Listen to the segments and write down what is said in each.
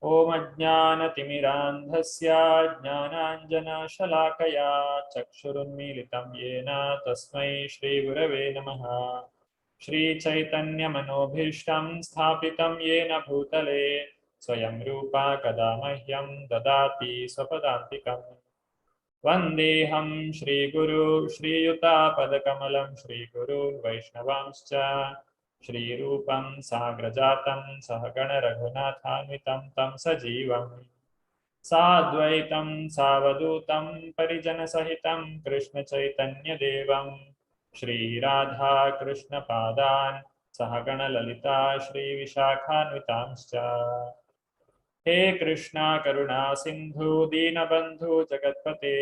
ॐ अज्ञानतिमिरान्धस्य ज्ञानाञ्जनशलाकया चक्षुरुन्मीलितं येन तस्मै श्रीगुरवे नमः। श्रीचैतन्यमनोभीष्टं स्थापितं येन भूतले स्वयं रूपा कदा मह्यं ददाति स्वपदान्तिकम्। वन्देऽहं श्रीगुरु श्रीयुतापदकमलं श्रीगुरुन् वैष्णवांश्च श्रीरूपं साग्रजातं सहगणरघुनाथान्वितं तं सजीवम् साद्वैतं सावधूतं परिजनसहितं कृष्णचैतन्यदेवं श्रीराधा कृष्णपादान् सहगणललिता श्रीविशाखान्वितांश्च। हे कृष्णा करुणा सिंधु दीनबंधु जगत्पते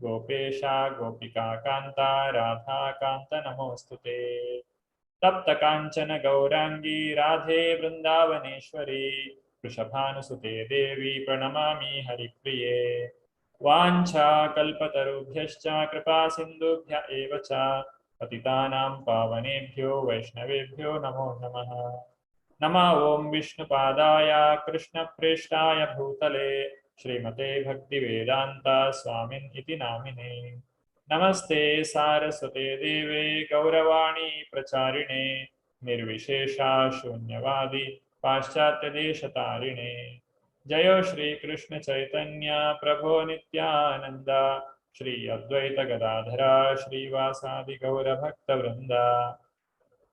गोपेशा गोपिका कांता राधा कांत नमोस्तुते। तप्त कांचन गौरांगी राधे वृंदावनेश्वरी वृषभानुसुते देवी प्रणमामि हरिप्रिये। वाञ्छा कल्पतरुभ्यश्च कृपा सिन्धुभ्य एव च पतितानां पावनेभ्यो वैष्णवेभ्यो नमो नमः। नमः ओं विष्णुपादाय कृष्णप्रेष्ठाय भूतले श्रीमते भक्तिवेदान्ता स्वामिन् इति नामिने। नमस्ते सारस्वते देवे गौरवाणी प्रचारिणे निर्विशेषा शून्यवादी पाश्चात्यदेशतारिणे। जय श्री कृष्ण चैतन्य प्रभो नित्यानंद श्री अद्वैत गदाधरा श्रीवासादि गौरभक्तवृंदा।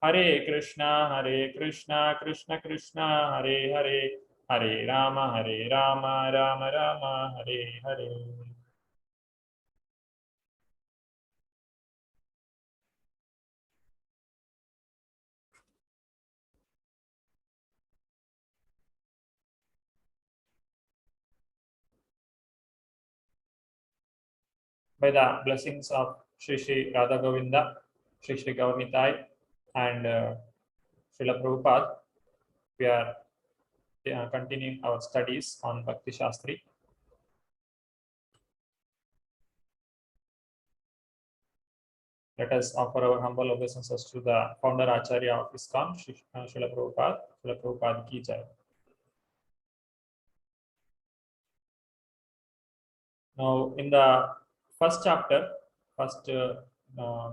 हरे Krishna Krishna Krishna Hare Hare Hare Ram Ram Ram Hare Hare. By the blessings of Shri Shri Radha Govinda, Shri Shri Gaurnitai, and Srila Prabhupada, we are continuing our studies on Bhakti Sastri. Let us offer our humble obeisances to the founder Acharya of ISKCON, Srila Prabhupada. Srila Prabhupada ki jai. Now, in the first chapter,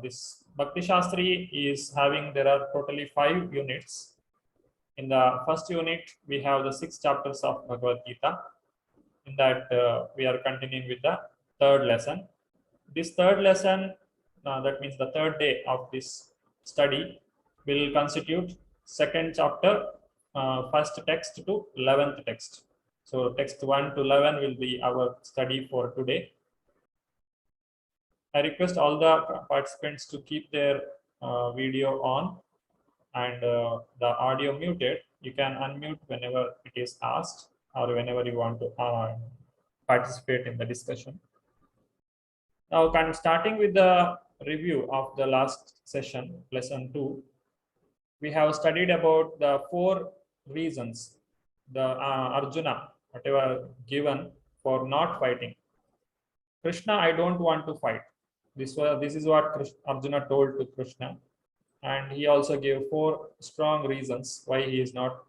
this Bhakti Shastri is having, there are totally 5 units. In the first unit, we have the 6 chapters of Bhagavad Gita. In that, we are continuing with the third lesson. This third lesson, that means the third day of this study, will constitute second chapter, first text to 11th text. So text 1 to 11 will be our study for today. I request all the participants to keep their video on and the audio muted. You can unmute whenever it is asked or whenever you want to participate in the discussion. Now, starting with the review of the last session, lesson 2, we have studied about the 4 reasons the Arjuna, whatever given for not fighting. Krishna, I don't want to fight. This is what Arjuna told to Krishna, and he also gave 4 strong reasons why he is not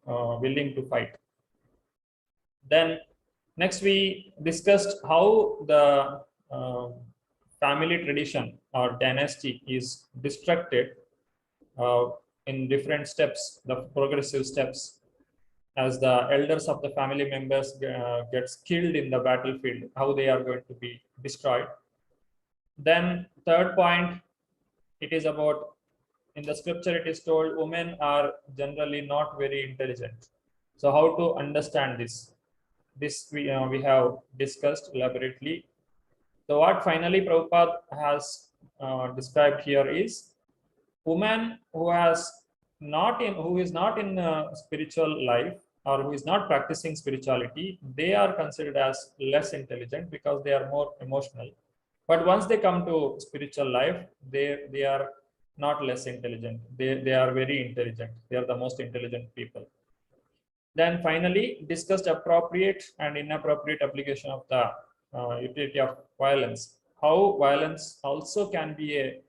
willing to fight. Then next we discussed how the family tradition or dynasty is destructed in different steps, the progressive steps, as the elders of the family members gets killed in the battlefield, how they are going to be destroyed. Then third point, it is about, in the scripture it is told women are generally not very intelligent. So how to understand this we have discussed elaborately. So what finally Prabhupada has described here is woman who is not in spiritual life or who is not practicing spirituality, they are considered as less intelligent because they are more emotional. But once they come to spiritual life, they are not less intelligent. They are very intelligent. They are the most intelligent people. Then finally discussed appropriate and inappropriate application of the utility of violence. How violence also can be a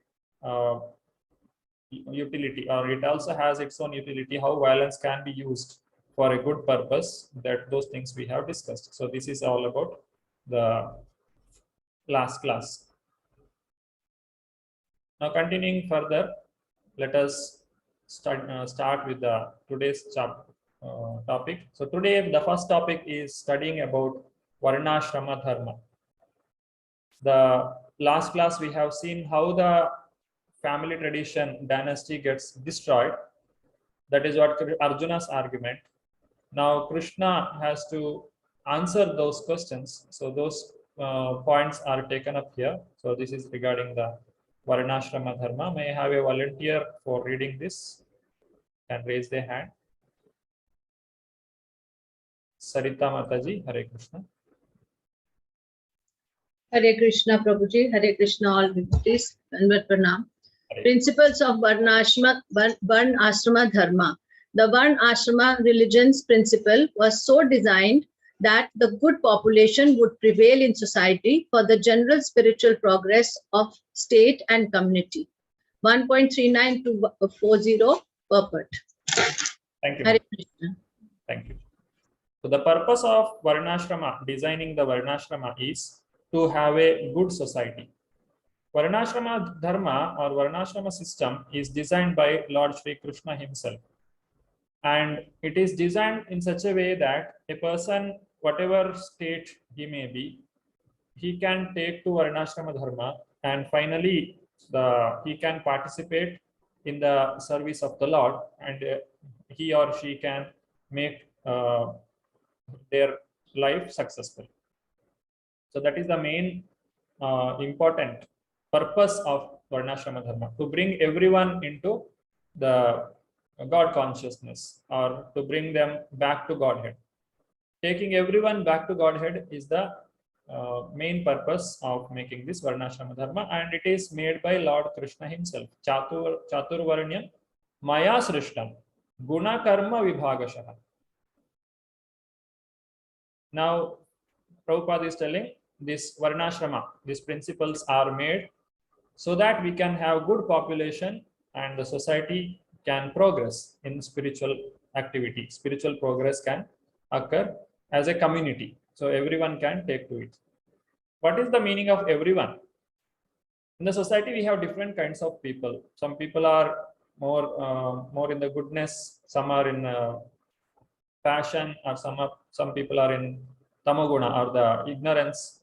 utility, or it also has its own utility, how violence can be used for a good purpose, that those things we have discussed. So this is all about the last class. Now continuing further, let us start with the today's topic. So today the first topic is studying about Varnashrama Dharma. The last class we have seen how the family tradition dynasty gets destroyed. That is what Arjuna's argument. Now Krishna has to answer those questions. So those points are taken up here. So this is regarding the Varnashrama Dharma. May I have a volunteer for reading this? Can raise their hand. Sarita Mataji, Hare Krishna. Hare Krishna, Prabhuji. Hare Krishna, all devotees. Dandavat Pranam. Principles of Varnashrama Dharma. The Varnashrama religion's principle was so designed that the good population would prevail in society for the general spiritual progress of state and community. 1.39 to 40 purport. Thank you. Hare Krishna. Thank you. So the purpose of Varnashrama, designing the Varnashrama, is to have a good society. Varnashrama Dharma or Varnashrama system is designed by Lord Shri Krishna himself. And it is designed in such a way that a person, whatever state he may be, he can take to Varnashrama Dharma, and finally he can participate in the service of the Lord, and he or she can make their life successful. So that is the main important purpose of Varnashrama Dharma, to bring everyone into the God consciousness, or to bring them back to Godhead. Taking everyone back to Godhead is the main purpose of making this Varnashrama Dharma, and it is made by Lord Krishna himself. Chaturvarnyam Maya Srishtam Guna Karma Vibhagashaha. Now, Prabhupada is telling this Varnashrama, these principles are made so that we can have good population and the society can progress in spiritual activity. Spiritual progress can occur as a community. So everyone can take to it. What is the meaning of everyone? In the society, we have different kinds of people. Some people are more in the goodness. Some are in passion, or some people are in tamoguna, or the ignorance.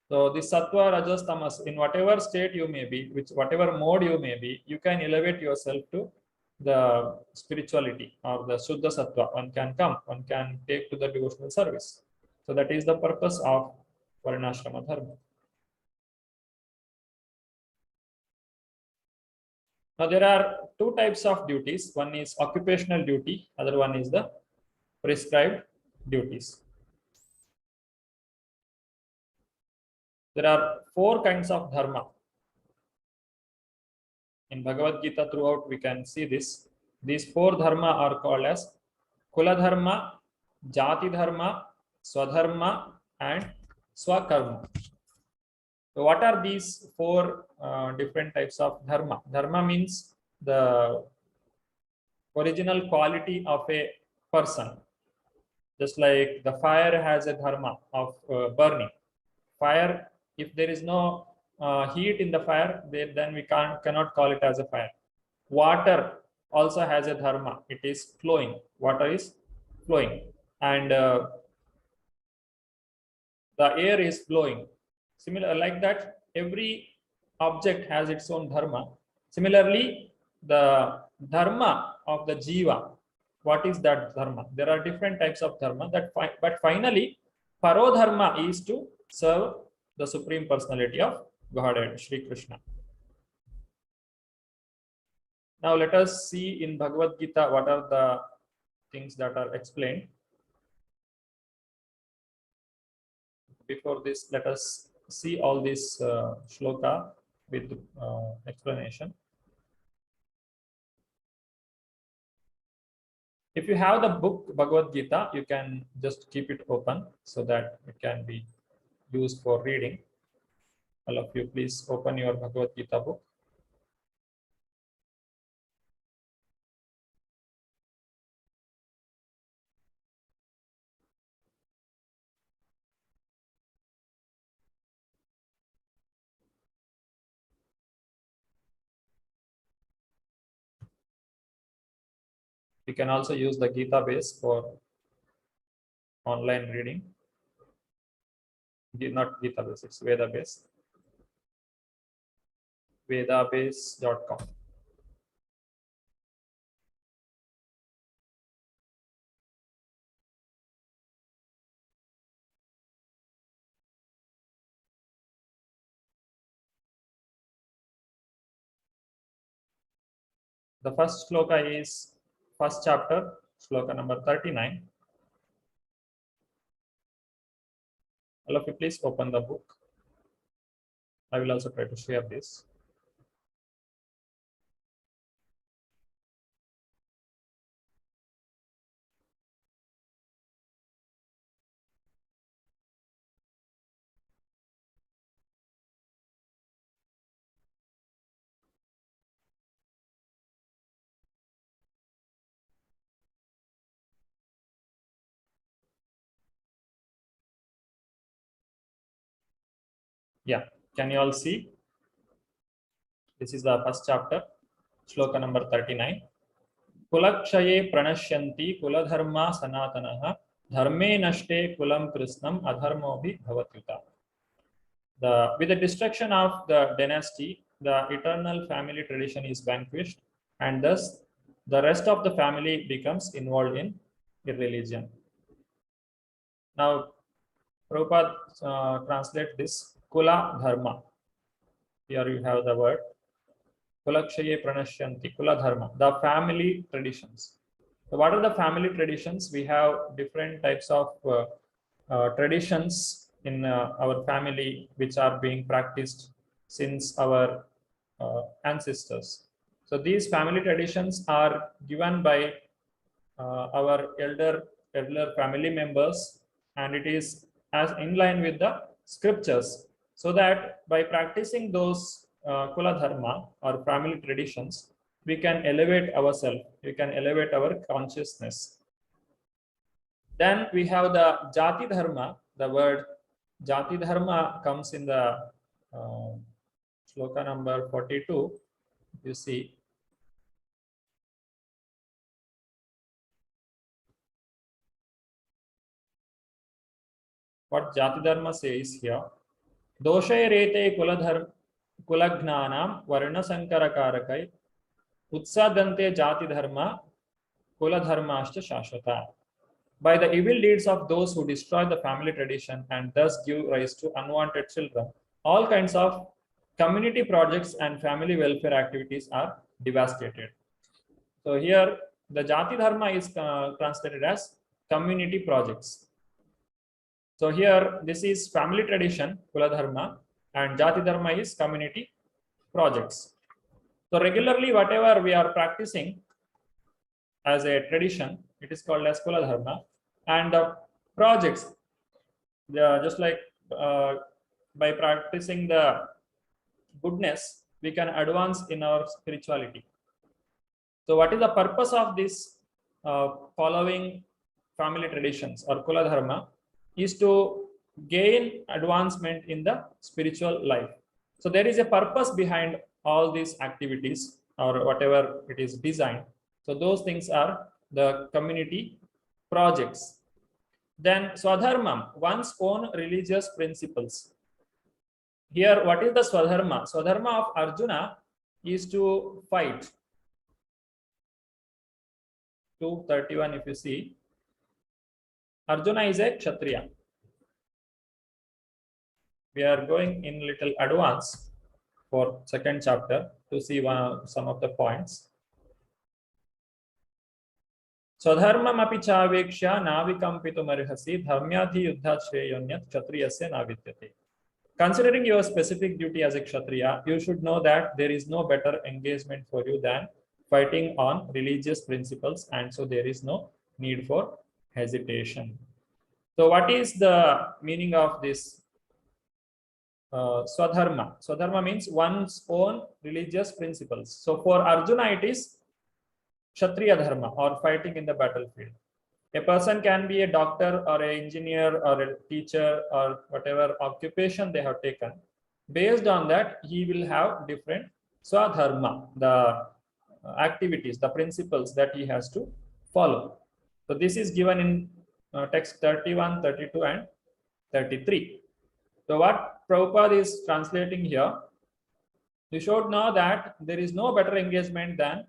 So this sattva, rajas, tamas, in whatever state you may be, whatever mode you may be, you can elevate yourself to the spirituality or the Shuddha Sattva. One can take to the devotional service. So that is the purpose of Varnashrama Dharma. Now there are two types of duties. One is occupational duty, other one is the prescribed duties. There are four kinds of dharma. In Bhagavad Gita throughout we can see this. These four dharma are called as Kula Dharma, Jati Dharma, Swadharma and Swakarma. So what are these four different types of dharma? Dharma means the original quality of a person. Just like the fire has a dharma of burning. Fire, if there is no heat in the fire, then we cannot call it as a fire. Water also has a dharma. It is flowing. Water is flowing. And the air is flowing. Similar, like that, every object has its own dharma. Similarly, the dharma of the jiva, what is that dharma? There are different types of dharma, but finally, parodharma is to serve the Supreme Personality of Godhead, Shri Krishna. Now let us see in Bhagavad Gita what are the things that are explained. Before this, let us see all this shloka with explanation. If you have the book Bhagavad Gita, you can just keep it open so that it can be used for reading. All of you, please open your Bhagavad Gita book. You can also use the Gita base for online reading. Not Gita base, it's Veda base. Vedabase.com. The first shloka is first chapter, shloka number 39. All of you please open the book. I will also try to share this. Yeah, can you all see? This is the first chapter, shloka number 39. Kulakshaye pranashyanti kuladharma sanatanaha dharme nashte kulam krishnam adharmobhi bhavatyuta. With the destruction of the dynasty, the eternal family tradition is vanquished, and thus the rest of the family becomes involved in irreligion. Now, Prabhupada translate this Kula Dharma. Here you have the word Kulakshaye Pranashyanti Kula Dharma, the family traditions. So what are the family traditions? We have different types of traditions in our family which are being practiced since our ancestors. So these family traditions are given by our elder family members, and it is as in line with the scriptures, so that by practicing those kula dharma or family traditions, we can elevate ourselves, we can elevate our consciousness. Then we have the jati dharma. The word jati dharma comes in the shloka number 42. You see, what jati dharma says here: doshay rete kulagnanam varna sankarakarakay utsadante jati dharma kuladharmashcha shashvata. By the evil deeds of those who destroy the family tradition and thus give rise to unwanted children, all kinds of community projects and family welfare activities are devastated. So here the jati dharma is translated as community projects. So here this is family tradition, kula dharma, and jati dharma is community projects. So regularly whatever we are practicing as a tradition, it is called as kula dharma, and the projects, just like by practicing the goodness, we can advance in our spirituality. So what is the purpose of this following family traditions or kula dharma? Is to gain advancement in the spiritual life. So there is a purpose behind all these activities or whatever it is designed. So those things are the community projects. Then swadharmam, one's own religious principles. Here, what is the swadharma? Swadharma of Arjuna is to fight. 231, if you see, Arjuna is a Kshatriya. We are going in little advance for second chapter to see some of the points. Swadharmam api chaveksha navikampitum dharmyadhi yuddha shreyonyat kshatriyasya navidyate. Considering your specific duty as a Kshatriya, you should know that there is no better engagement for you than fighting on religious principles, and so there is no need for hesitation. So what is the meaning of this swadharma? Swadharma means one's own religious principles. So for Arjuna it is Kshatriya dharma, or fighting in the battlefield. A person can be a doctor or an engineer or a teacher or whatever occupation they have taken. Based on that, he will have different swadharma, the activities, the principles that he has to follow. So this is given in text 31, 32 and 33. So what Prabhupada is translating here, you should know that there is no better engagement than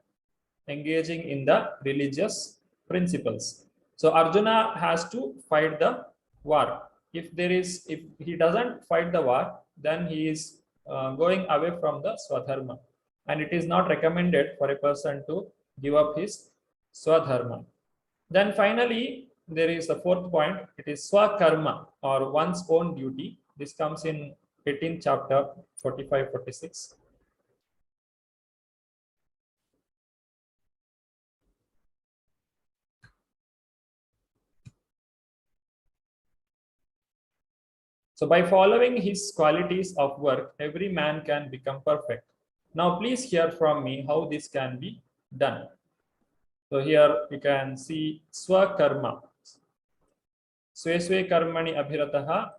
engaging in the religious principles. So Arjuna has to fight the war. If he doesn't fight the war, then he is going away from the Swadharma. And it is not recommended for a person to give up his Swadharma. Then finally, there is a fourth point. It is Swakarma, or one's own duty. This comes in 18th chapter, 45-46. So by following his qualities of work, every man can become perfect. Now please hear from me how this can be done. So here you can see Swakarma. Sweswe karmani abhirataha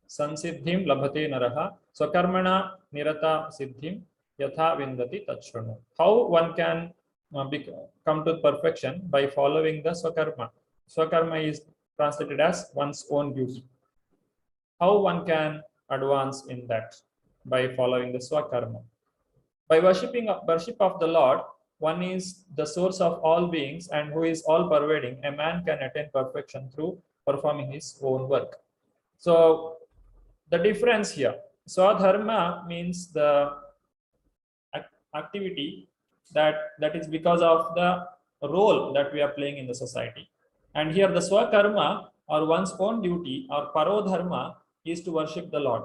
sansiddhim labhate naraha swakarmana nirata siddhim yatha vindati tachrunu. How one can come to perfection? By following the Swakarma. Swakarma is translated as one's own duty. How one can advance in that? By following the Swakarma. By worship of the Lord, one is the source of all beings and who is all pervading. A man can attain perfection through performing his own work. So the difference here, Swadharma means the activity that is because of the role that we are playing in the society. And here the Swakarma, or one's own duty, or Parodharma, is to worship the Lord.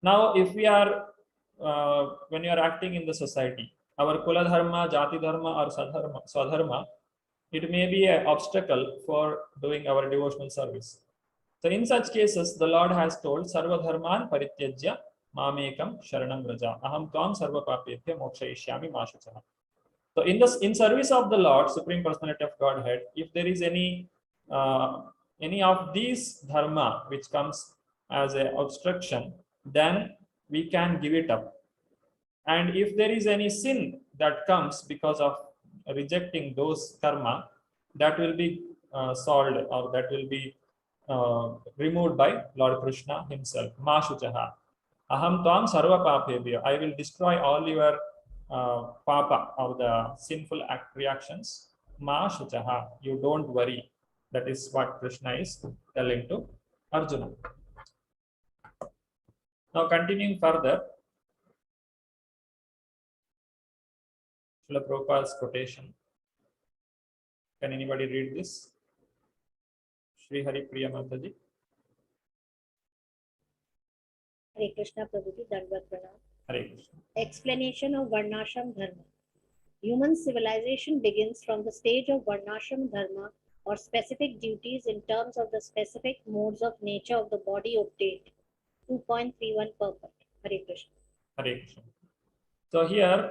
Now, if we are, when you are acting in the society, our Kula Dharma, Jati Dharma, or Swadharma, it may be an obstacle for doing our devotional service. So in such cases, the Lord has told, Sarva Dharman Parityajya Mamekam Sharanam Vraja Aham Tvam Sarva Papetya Mokshayishyami Mashuchaha. So in service of the Lord, Supreme Personality of Godhead, if there is any of these dharma which comes as an obstruction, then we can give it up. And if there is any sin that comes because of rejecting those karma, that will be solved, or that will be removed by Lord Krishna himself. Ma shuchaha. Aham tvam sarva papebhya. I will destroy all your papa, or the sinful reactions. Ma shuchaha. You don't worry. That is what Krishna is telling to Arjuna. Now continuing further, Srila Prabhupada's quotation. Can anybody read this? Shri Hari Priya Mataji. Hare Krishna Prabhuji, Dandavat Pranam. Hare Krishna. Explanation of Varnashram Dharma. Human civilization begins from the stage of Varnashram Dharma, or specific duties in terms of the specific modes of nature of the body obtained. 2.31 purport. Hare Krishna. Hare Krishna. So here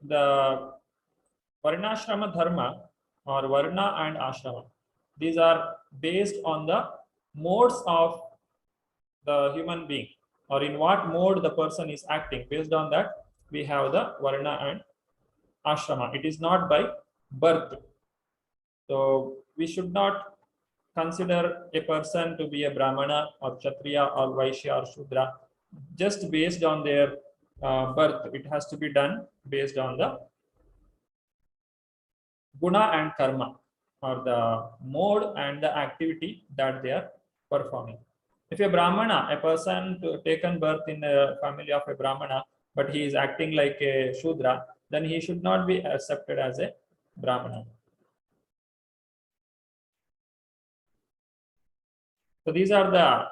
the Varnashrama Dharma, or Varna and Ashrama, these are based on the modes of the human being, or in what mode the person is acting. Based on that, we have the Varna and Ashrama. It is not by birth. So we should not consider a person to be a Brahmana or Kshatriya or Vaishya or Shudra just based on their birth. It has to be done based on the guna and karma, or the mode and the activity that they are performing. If a Brahmana, a person taken birth in a family of a Brahmana, but he is acting like a Shudra, then he should not be accepted as a Brahmana. So these are the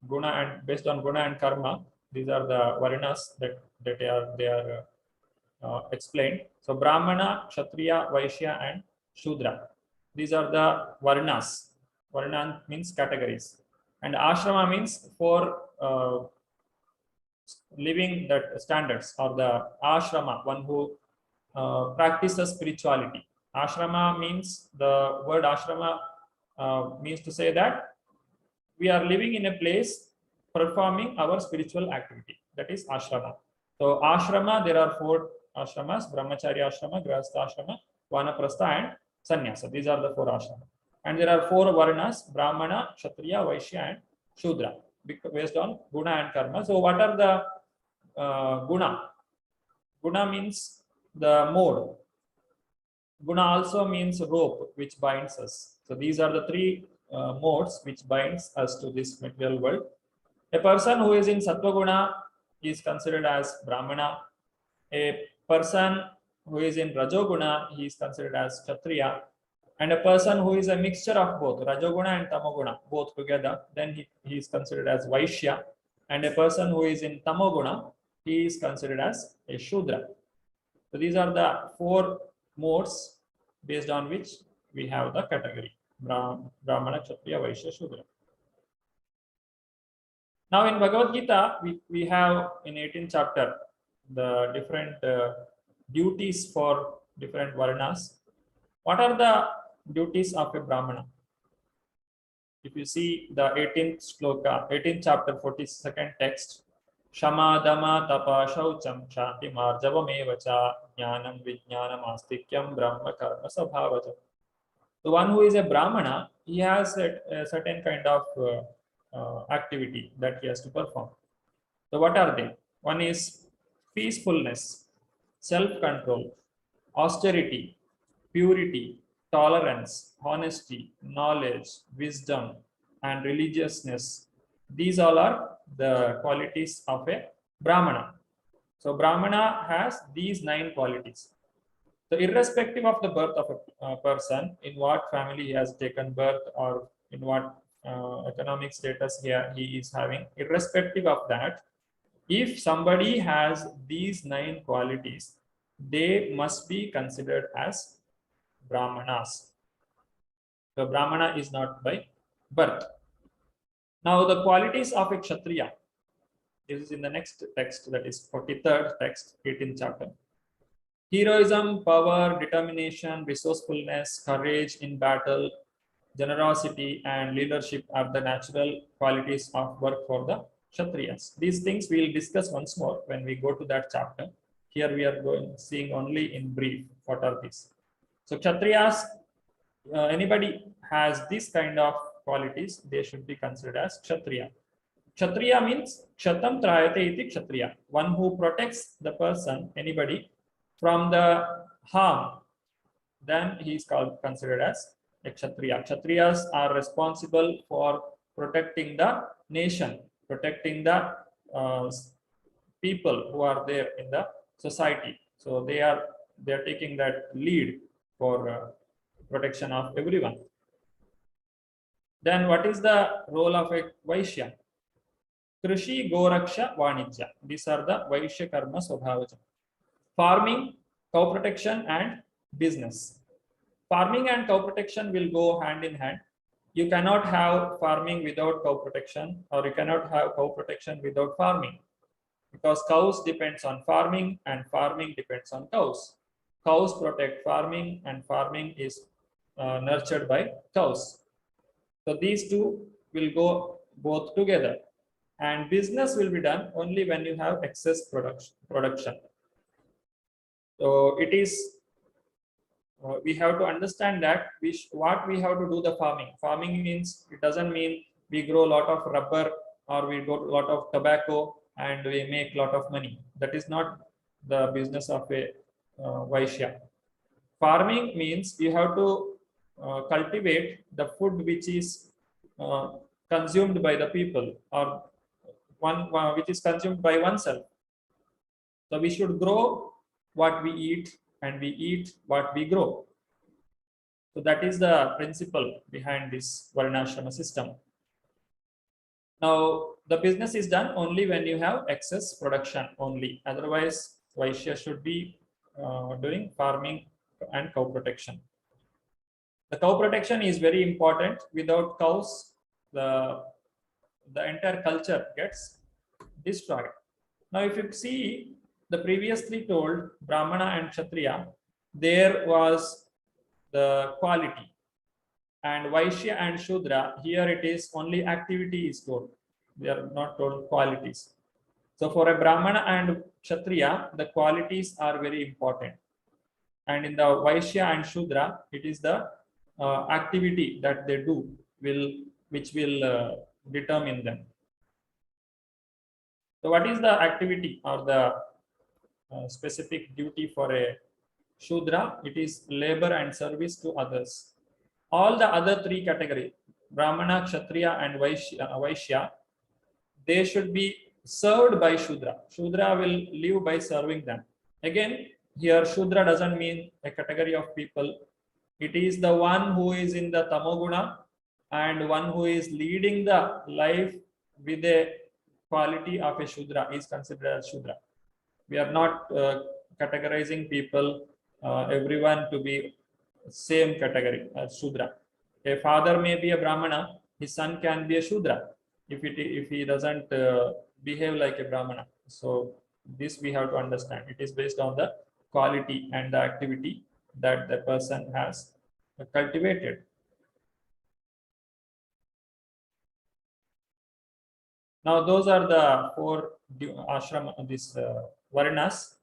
guna, and based on guna and karma, these are the varnas that they are explained. So Brahmana, Kshatriya, Vaishya, and Shudra. These are the varnas. Varna means categories, and ashrama means for living that standards, or the ashrama, one who practices spirituality. Ashrama means, the word ashrama means to say that we are living in a place performing our spiritual activity. That is ashrama. So ashrama, there are 4 ashramas: brahmacharya ashrama, grihastha ashrama, Vanaprastha, and Sannyasa. These are the 4 ashrama. And there are 4 varnas: Brahmana, Kshatriya, Vaishya, and Shudra, based on guna and karma. So what are the guna? Guna means the mode. Guna also means rope which binds us. So these are the 3 modes which binds us to this material world. A person who is in Sattva Guna is considered as Brahmana. A person who is in Rajoguna, he is considered as Kshatriya. And a person who is a mixture of both, Rajoguna and Tamoguna, both together, then he is considered as Vaishya. And a person who is in Tamoguna, he is considered as a Shudra. So these are the 4 modes based on which we have the category: Brahmana, Kshatriya, Vaishya, Shudra. Now in Bhagavad Gita, we have in 18th chapter the different duties for different varnas. What are the duties of a Brahmana? If you see the 18th shloka, 18th chapter, 42nd text, Shama, Dama, Tapa, Shaucham, Shanti, Marjavam, Evacha, Jnanam, Vijnanam, Astikyam, Brahma, Karma, Sabhavacha. The one who is a Brahmana, he has a certain kind of activity that he has to perform. So what are they? One is peacefulness, self-control, austerity, purity, tolerance, honesty, knowledge, wisdom, and religiousness. These all are the qualities of a Brahmana. So Brahmana has these 9 qualities. So irrespective of the birth of a person, in what family he has taken birth, or in what economic status he is having, irrespective of that, if somebody has these 9 qualities, they must be considered as Brahmanas. So Brahmana is not by birth. Now the qualities of a Kshatriya, this is in the next text, that is 43rd text, 18th chapter. Heroism, power, determination, resourcefulness, courage in battle, generosity, and leadership are the natural qualities of work for the Kshatriyas. These things we will discuss once more when we go to that chapter. Here we are seeing only in brief what are these. So Kshatriyas, anybody has this kind of qualities, they should be considered as Kshatriya. Kshatriya means Kshatam Trayate iti Kshatriya, one who protects the person, anybody, from the harm, then he is considered as a Kshatriya. Kshatriyas are responsible for protecting the nation, protecting the people who are there in the society. So they are taking that lead for protection of everyone. Then what is the role of a Vaishya? Krishi, Goraksha, Vanijya. These are the Vaishya Karma Swabhavaja. Farming, cow protection, and business. Farming and cow protection will go hand in hand. You cannot have farming without cow protection, or you cannot have cow protection without farming, because cows depends on farming and farming depends on cows. Cows protect farming and farming is nurtured by cows. So these two will go both together, and business will be done only when you have excess production. So it is we have to understand that what we have to do the farming. Farming means, it doesn't mean we grow a lot of rubber or we grow a lot of tobacco and we make a lot of money. That is not the business of a Vaishya. Farming means you have to cultivate the food which is consumed by the people, or which is consumed by oneself. So we should grow what we eat, and we eat what we grow. So that is the principle behind this Varnashrama system. Now the business is done only when you have excess production only. Otherwise, Vaishya should be doing farming and cow protection. The cow protection is very important. Without cows, the entire culture gets destroyed. Now, if you see the previously told Brahmana and Kshatriya, there was the quality, and Vaishya and Shudra, here it is only activity is told. They are not told qualities. So for a Brahmana and Kshatriya, the qualities are very important. And in the Vaishya and Shudra, it is the activity that they do which will determine them. So what is the activity or the specific duty for a Shudra? It is labor and service to others. All the other three categories, Brahmana, Kshatriya and Vaishya, they should be served by Shudra. Shudra will live by serving them. Again, here Shudra doesn't mean a category of people. It is the one who is in the Tamoguna and one who is leading the life with a quality of a Shudra is considered as Shudra. We are not categorizing people, everyone to be same category as Shudra. A father may be a Brahmana, his son can be a Shudra if he doesn't behave like a Brahmana. So this we have to understand. It is based on the quality and the activity that the person has cultivated. Now those are the four ashrama, this varnas.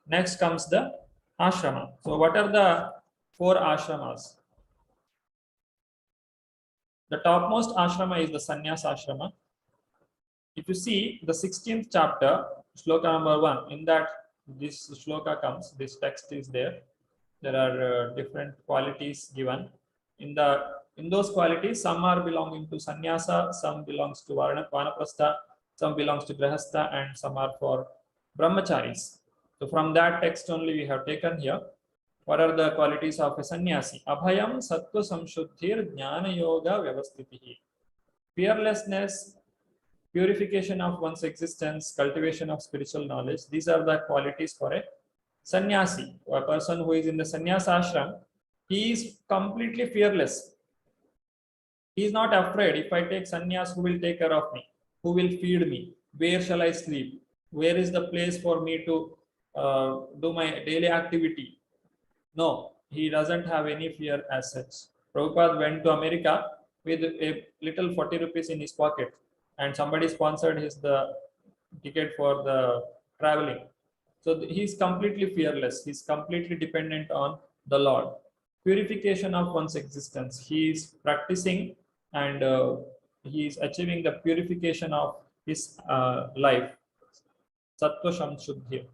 Next comes the ashrama. So what are the four ashramas? The topmost ashrama is the sannyas ashrama. If you see the 16th chapter, shloka number 1, in that this shloka comes, this text is there. There are different qualities given. In those qualities, some are belonging to sannyasa, some belongs to vanaprastha, some belongs to grahastha, and some are for brahmacharis. So from that text only we have taken here. What are the qualities of a sannyasi? Abhayam sattva samshuddhir jnana yoga vyavastitihi. Fearlessness, purification of one's existence, cultivation of spiritual knowledge. These are the qualities for a sannyasi. A person who is in the sannyas ashram, he is completely fearless. He is not afraid. If I take sannyas, who will take care of me? Who will feed me? Where shall I sleep? Where is the place for me to do my daily activity? No, he doesn't have any fear as such. Prabhupada went to America with a little 40 rupees in his pocket, and somebody sponsored the ticket for the traveling. So he's completely fearless. He's completely dependent on the Lord. Purification of one's existence. He is practicing and he is achieving the purification of his life. Sattva Shamshuddhi.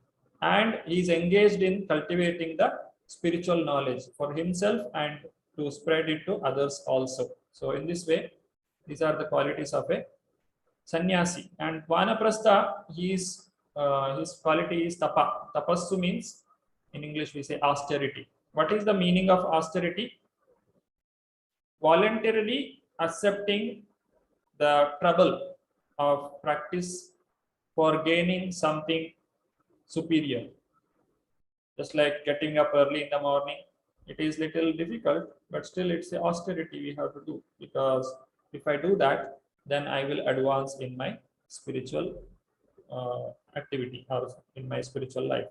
And he is engaged in cultivating the spiritual knowledge for himself and to spread it to others also. So in this way, these are the qualities of a sannyasi. And vanaprastha, his quality is tapa. Tapassu means, in English we say austerity. What is the meaning of austerity? Voluntarily accepting the trouble of practice for gaining something superior. Just like getting up early in the morning, it is little difficult, but still it's a austerity we have to do, because if I do that, then I will advance in my spiritual activity or in my spiritual life.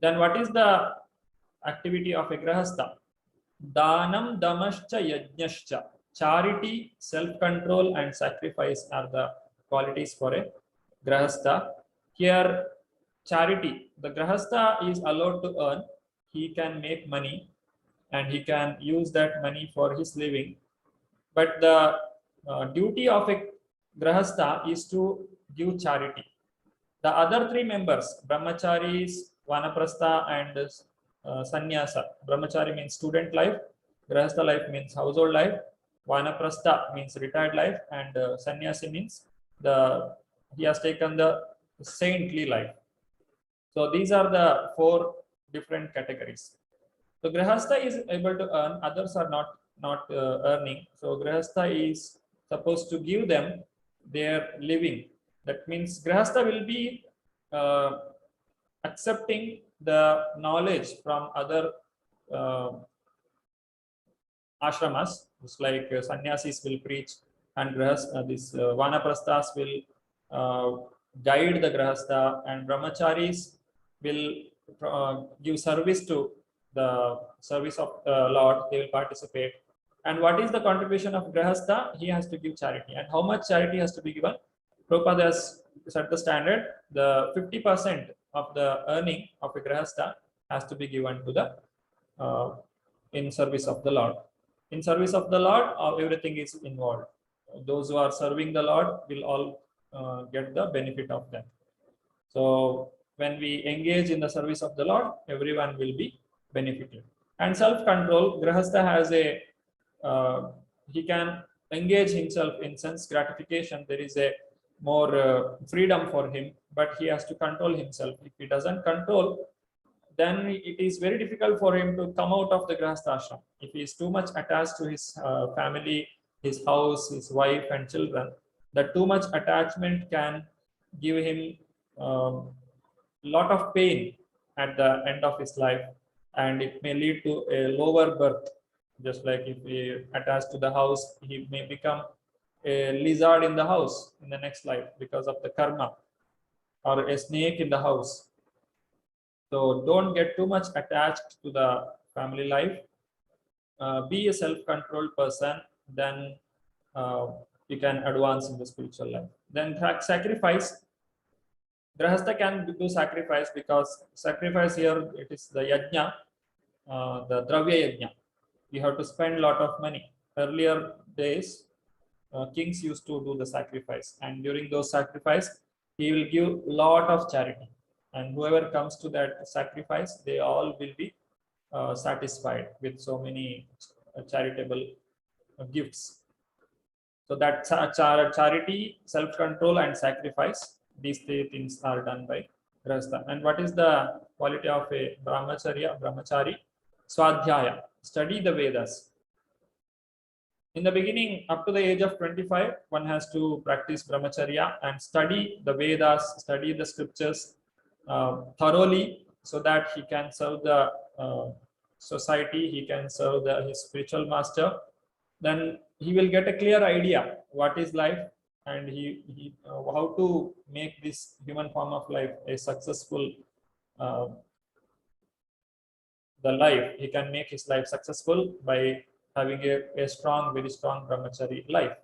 Then what is the activity of a grahastha? Danam, damascha, yajnascha. Charity, self-control and sacrifice are the qualities for a grahastha. Here, charity, the grahastha is allowed to earn. He can make money and he can use that money for his living. But the duty of a grahastha is to give charity. The other three members, brahmacharis, vanaprastha and sannyasa. Brahmachari means student life, grahastha life means household life, vanaprastha means retired life, and sannyasi means he has taken the saintly life. So these are the four different categories. So grahastha is able to earn, others are not earning. So grahastha is supposed to give them their living. That means grahastha will be accepting the knowledge from other ashramas, just like sannyasis will preach, and vanaprasthas will guide the grahastha, and brahmacharis will give service to the service of Lord. They will participate. And what is the contribution of grahastha? He has to give charity. And how much charity has to be given? Prabhupada has set the standard. The 50% of the earning of a grahastha has to be given to the in service of the Lord. In service of the Lord, everything is involved. Those who are serving the Lord will all get the benefit of that. So when we engage in the service of the Lord, everyone will be benefited. And self-control, Grahastha has a he can engage himself in sense gratification. There is a more freedom for him, but he has to control himself. If he doesn't control, then it is very difficult for him to come out of the Grahastha ashram. If he is too much attached to his family, his house, his wife and children, that too much attachment can give him lot of pain at the end of his life, and it may lead to a lower birth. Just like if he attached to the house, he may become a lizard in the house in the next life because of the karma, or a snake in the house. So don't get too much attached to the family life. Be a self-controlled person, then you can advance in the spiritual life. Then sacrifice. Grahastha can do sacrifice, because sacrifice here, it is the yajna, the dravya yajna. You have to spend a lot of money. Earlier days, kings used to do the sacrifice, and during those sacrifice, he will give lot of charity. And whoever comes to that sacrifice, they all will be satisfied with so many charitable gifts. So that charity, self-control and sacrifice, these three things are done by Grahastha. And what is the quality of a brahmachari? Swadhyaya, study the Vedas. In the beginning, up to the age of 25, one has to practice brahmacharya and study the Vedas, study the scriptures thoroughly, so that he can serve the society, he can serve his spiritual master. Then he will get a clear idea what is life, and he how to make this human form of life a successful the life. He can make his life successful by having a strong, very strong brahmachari life.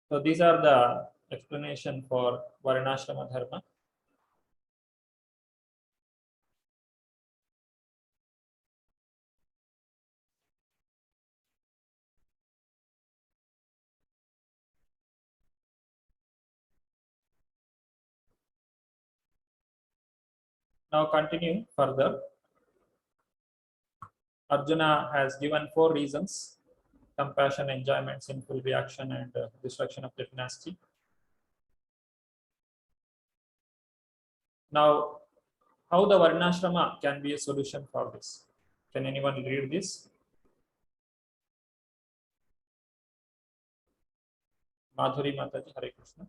So these are the explanation for Varnashrama Dharma. Now continue further. Arjuna has given 4 reasons: compassion, enjoyment, sinful reaction, and destruction of the dynasty. Now, how the Varnashrama can be a solution for this? Can anyone read this? Madhuri Mataji, Hare Krishna.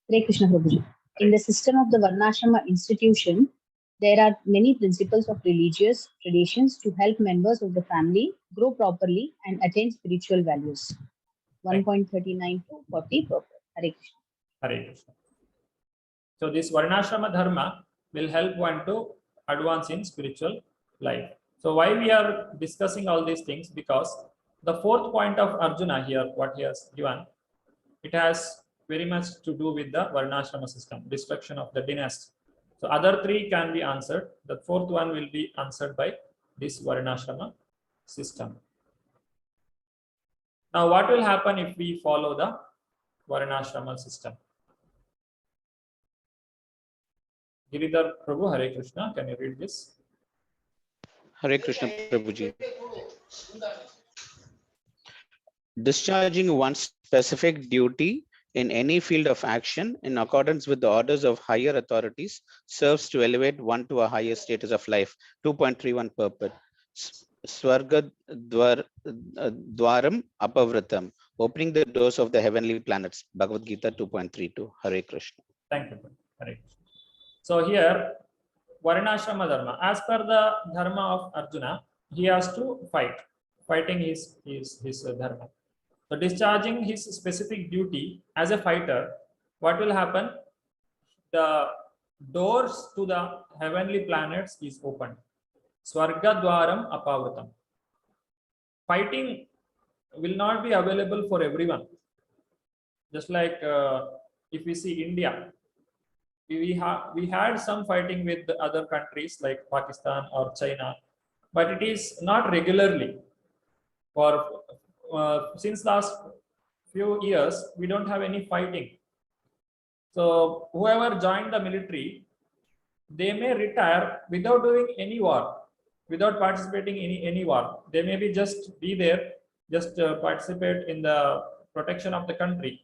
Hare Krishna Prabhuji. In the system of the Varnashrama institution, there are many principles of religious traditions to help members of the family grow properly and attain spiritual values. 1.39 to 40 purport. Hare Krishna. Hare Krishna. So this Varnashrama Dharma will help one to advance in spiritual life. So why we are discussing all these things? Because the 4th point of Arjuna here, what he has given, it has very much to do with the Varnashrama system, destruction of the dynasty. So other 3 can be answered. The 4th one will be answered by this Varnashrama system. Now what will happen if we follow the Varnashrama system? Giridhar Prabhu, Hare Krishna, can you read this? Hare Krishna Prabhuji. Discharging one's specific duty in any field of action in accordance with the orders of higher authorities serves to elevate one to a higher status of life. 2.31 purport. Swarga Dwaram Apavratam, opening the doors of the heavenly planets. Bhagavad Gita 2.32. Hare Krishna. Thank you. Hare Krishna. So here, Varnashrama Dharma, as per the Dharma of Arjuna, he has to fight. Fighting is his Dharma. So discharging his specific duty as a fighter, what will happen? The doors to the heavenly planets is opened. Swarga Dwaram Apavratam. Fighting will not be available for everyone. Just like if we see India, we had some fighting with the other countries like Pakistan or China, but it is not regularly. For since last few years, we don't have any fighting. So whoever joined the military, they may retire without doing any war, without participating in any war. They may be just be there, just participate in the protection of the country.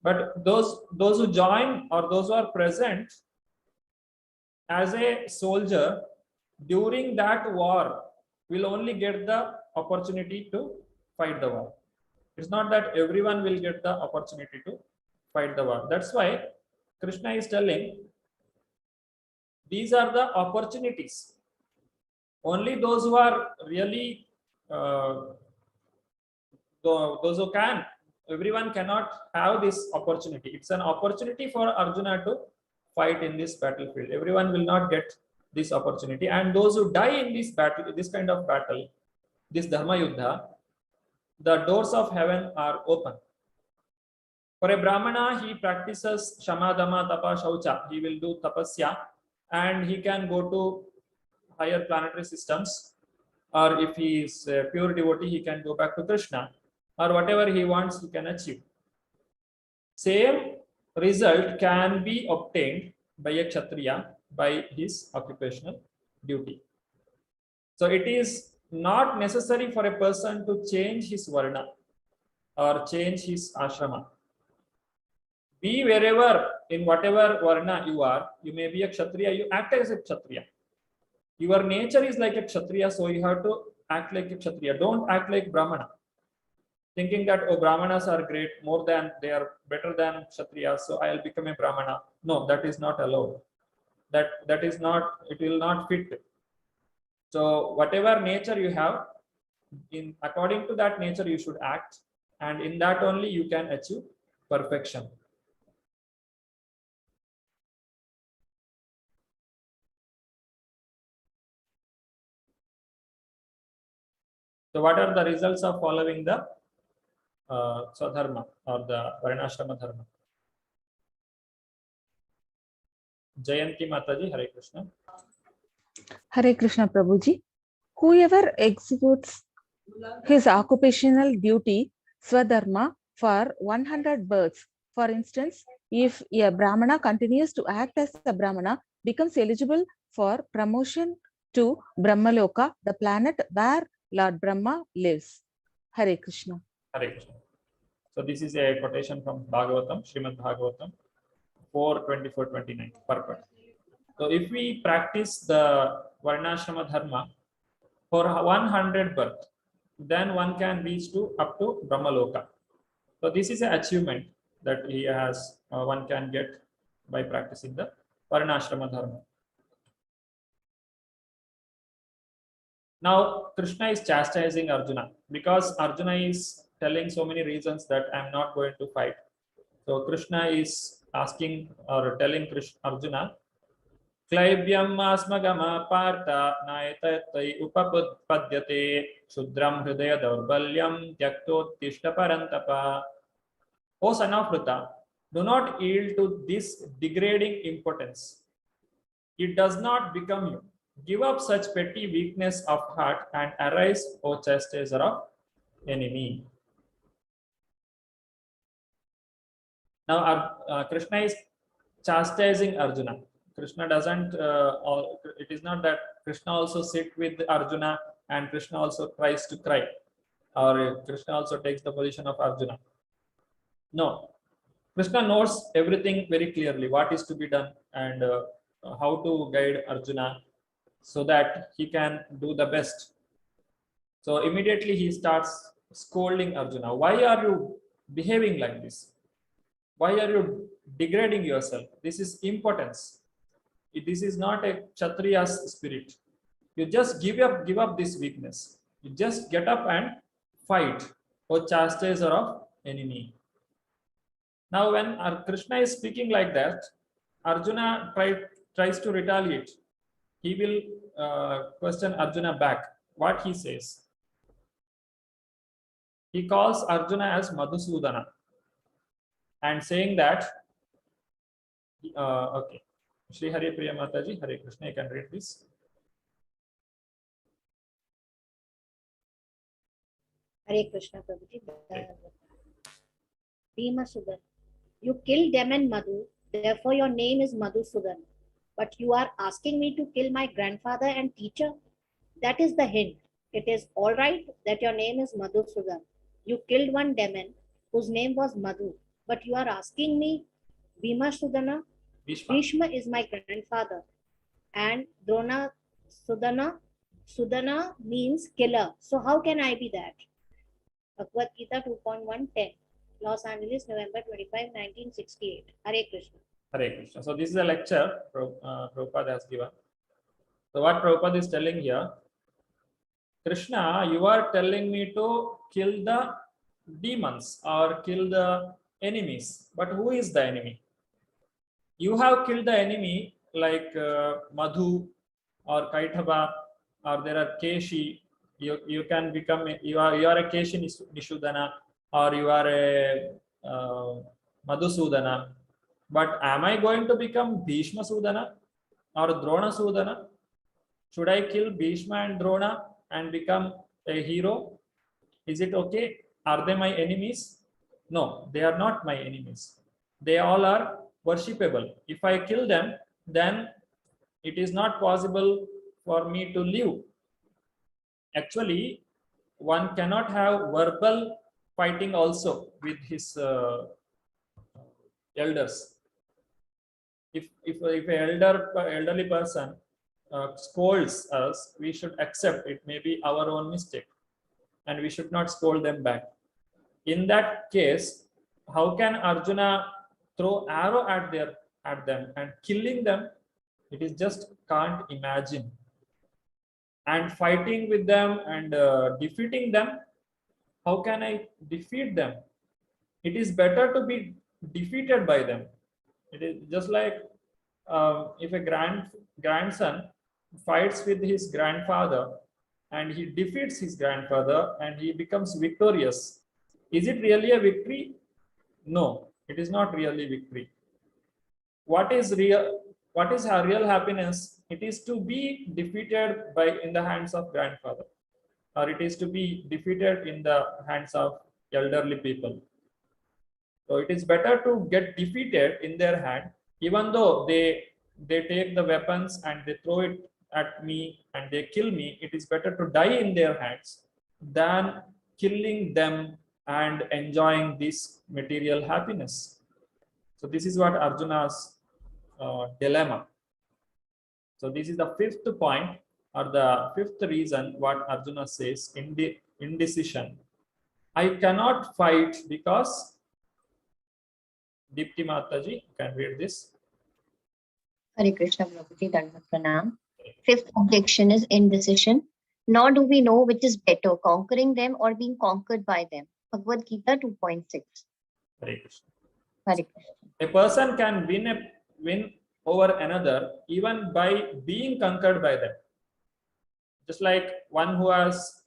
But those who join or those who are present as a soldier during that war will only get the opportunity to fight the war. It's not that everyone will get the opportunity to fight the war. That's why Krishna is telling these are the opportunities. Only those who are really those who can, everyone cannot have this opportunity. It's an opportunity for Arjuna to fight in this battlefield. Everyone will not get this opportunity, and those who die in this battle, this kind of battle, this dharma yuddha, the doors of heaven are open. For a brahmana, he practices shama, dhamma, tapa, shaucha. He will do tapasya, and he can go to higher planetary systems, or if he is a pure devotee, he can go back to Krishna, or whatever he wants, he can achieve. Same result can be obtained by a kshatriya by his occupational duty. So it is not necessary for a person to change his varna or change his ashrama. Be wherever, in whatever varna you are, you may be a kshatriya, you act as a kshatriya. Your nature is like a kshatriya, so you have to act like a kshatriya. Don't act like brahmana, thinking that, oh, brahmanas are great, more than, they are better than kshatriyas, so I'll become a brahmana. No, that is not allowed. That is not, it will not fit. So whatever nature you have, in according to that nature you should act, and in that only you can achieve perfection. So what are the results of following the Swadharma or the Varnashrama Dharma? Jayanti Mataji, Hare Krishna. Hare Krishna Prabhuji. Whoever executes his occupational duty, Swadharma, for 100 births, for instance, if a Brahmana continues to act as a Brahmana, becomes eligible for promotion to Brahmaloka, the planet where Lord Brahma lives. Hare Krishna. Hare Krishna. So this is a quotation from Bhagavatam, Srimad Bhagavatam 4:24-29. Purport. So if we practice the Varnashrama Dharma for 100 birth, then one can reach to up to Brahmaloka. So this is an achievement that he has, one can get by practicing the Varnashrama Dharma. Now Krishna is chastising Arjuna because Arjuna is telling so many reasons that I'm not going to fight. So Krishna is asking or telling Arjuna, Klaibyam asmagama partha naetatai upappadyate shudram hridaya daurbalyam tyaktotishta parantapa. O son of Pritha, do not yield to this degrading impotence. It does not become you. Give up such petty weakness of heart and arise, O chastiser of enemy. Now Krishna is chastising Arjuna. Krishna doesn't, it is not that Krishna also sit with Arjuna and Krishna also tries to cry, or Krishna also takes the position of Arjuna. No, Krishna knows everything very clearly, what is to be done and how to guide Arjuna so that he can do the best. So immediately he starts scolding Arjuna. Why are you behaving like this? Why are you degrading yourself? This is impotence. This is not a Kshatriya's spirit. You just give up this weakness. You just get up and fight, O chastiser of enemy. Now when Krishna is speaking like that, Arjuna tries to retaliate. He will question Arjuna back. What he says? He calls Arjuna as Madhusudana. and saying that, okay, Shri Hari Priya Mataji, Hare Krishna, you can read this. Hare Krishna Prabhuji. Bhima Sudan. You killed Demon Madhu, therefore your name is Madhusudan. But you are asking me to kill my grandfather and teacher? That is the hint. It is all right that your name is Madhusudan. You killed one demon whose name was Madhu, but you are asking me, Bhima Sudana? Bhishma. Bhishma is my grandfather. And Drona Sudana? Sudana means killer. So how can I be that? Bhagavad Gita 2.110. Los Angeles, November 25, 1968. Hare Krishna. Hare Krishna. So this is a lecture Prabhupada has given. So what Prabhupada is telling here, Krishna, you are telling me to kill the demons or kill the enemies. But who is the enemy? You have killed the enemy like Madhu or Kaithaba, or there are Keshi. You can become, you are a Keshi Nishudana, or you are a Madhusudana. But am I going to become Bhishma Sudana or Drona Sudana? Should I kill Bhishma and Drona and become a hero? Is it okay? Are they my enemies? No, they are not my enemies. They all are worshipable. If I kill them, then it is not possible for me to live. Actually, one cannot have verbal fighting also with his elders. If an elderly person scolds us, we should accept it may be our own mistake, and we should not scold them back. In that case, how can Arjuna throw arrow at them and killing them? It is just can't imagine. And fighting with them and defeating them, how can I defeat them? It is better to be defeated by them. It is just like if a grandson fights with his grandfather and he defeats his grandfather and he becomes victorious. Is it really a victory? No, it is not really victory. What is real? What is our real happiness? It is to be defeated in the hands of grandfather, or it is to be defeated in the hands of elderly people. So it is better to get defeated in their hand, even though they take the weapons and they throw it at me and they kill me. It is better to die in their hands than killing them and enjoying this material happiness. So this is what Arjuna's dilemma. So this is the fifth point, or the fifth reason what Arjuna says in the indecision. I cannot fight because, Deepti Mataji, can read this. Hare Krishna Prabhuji, Dandavat Pranam. Fifth objection is indecision. Nor do we know which is better, conquering them or being conquered by them. Bhagavad Gita 2.6. Hare Krishna. Hare Krishna. A person can win over another even by being conquered by them. Just like one who has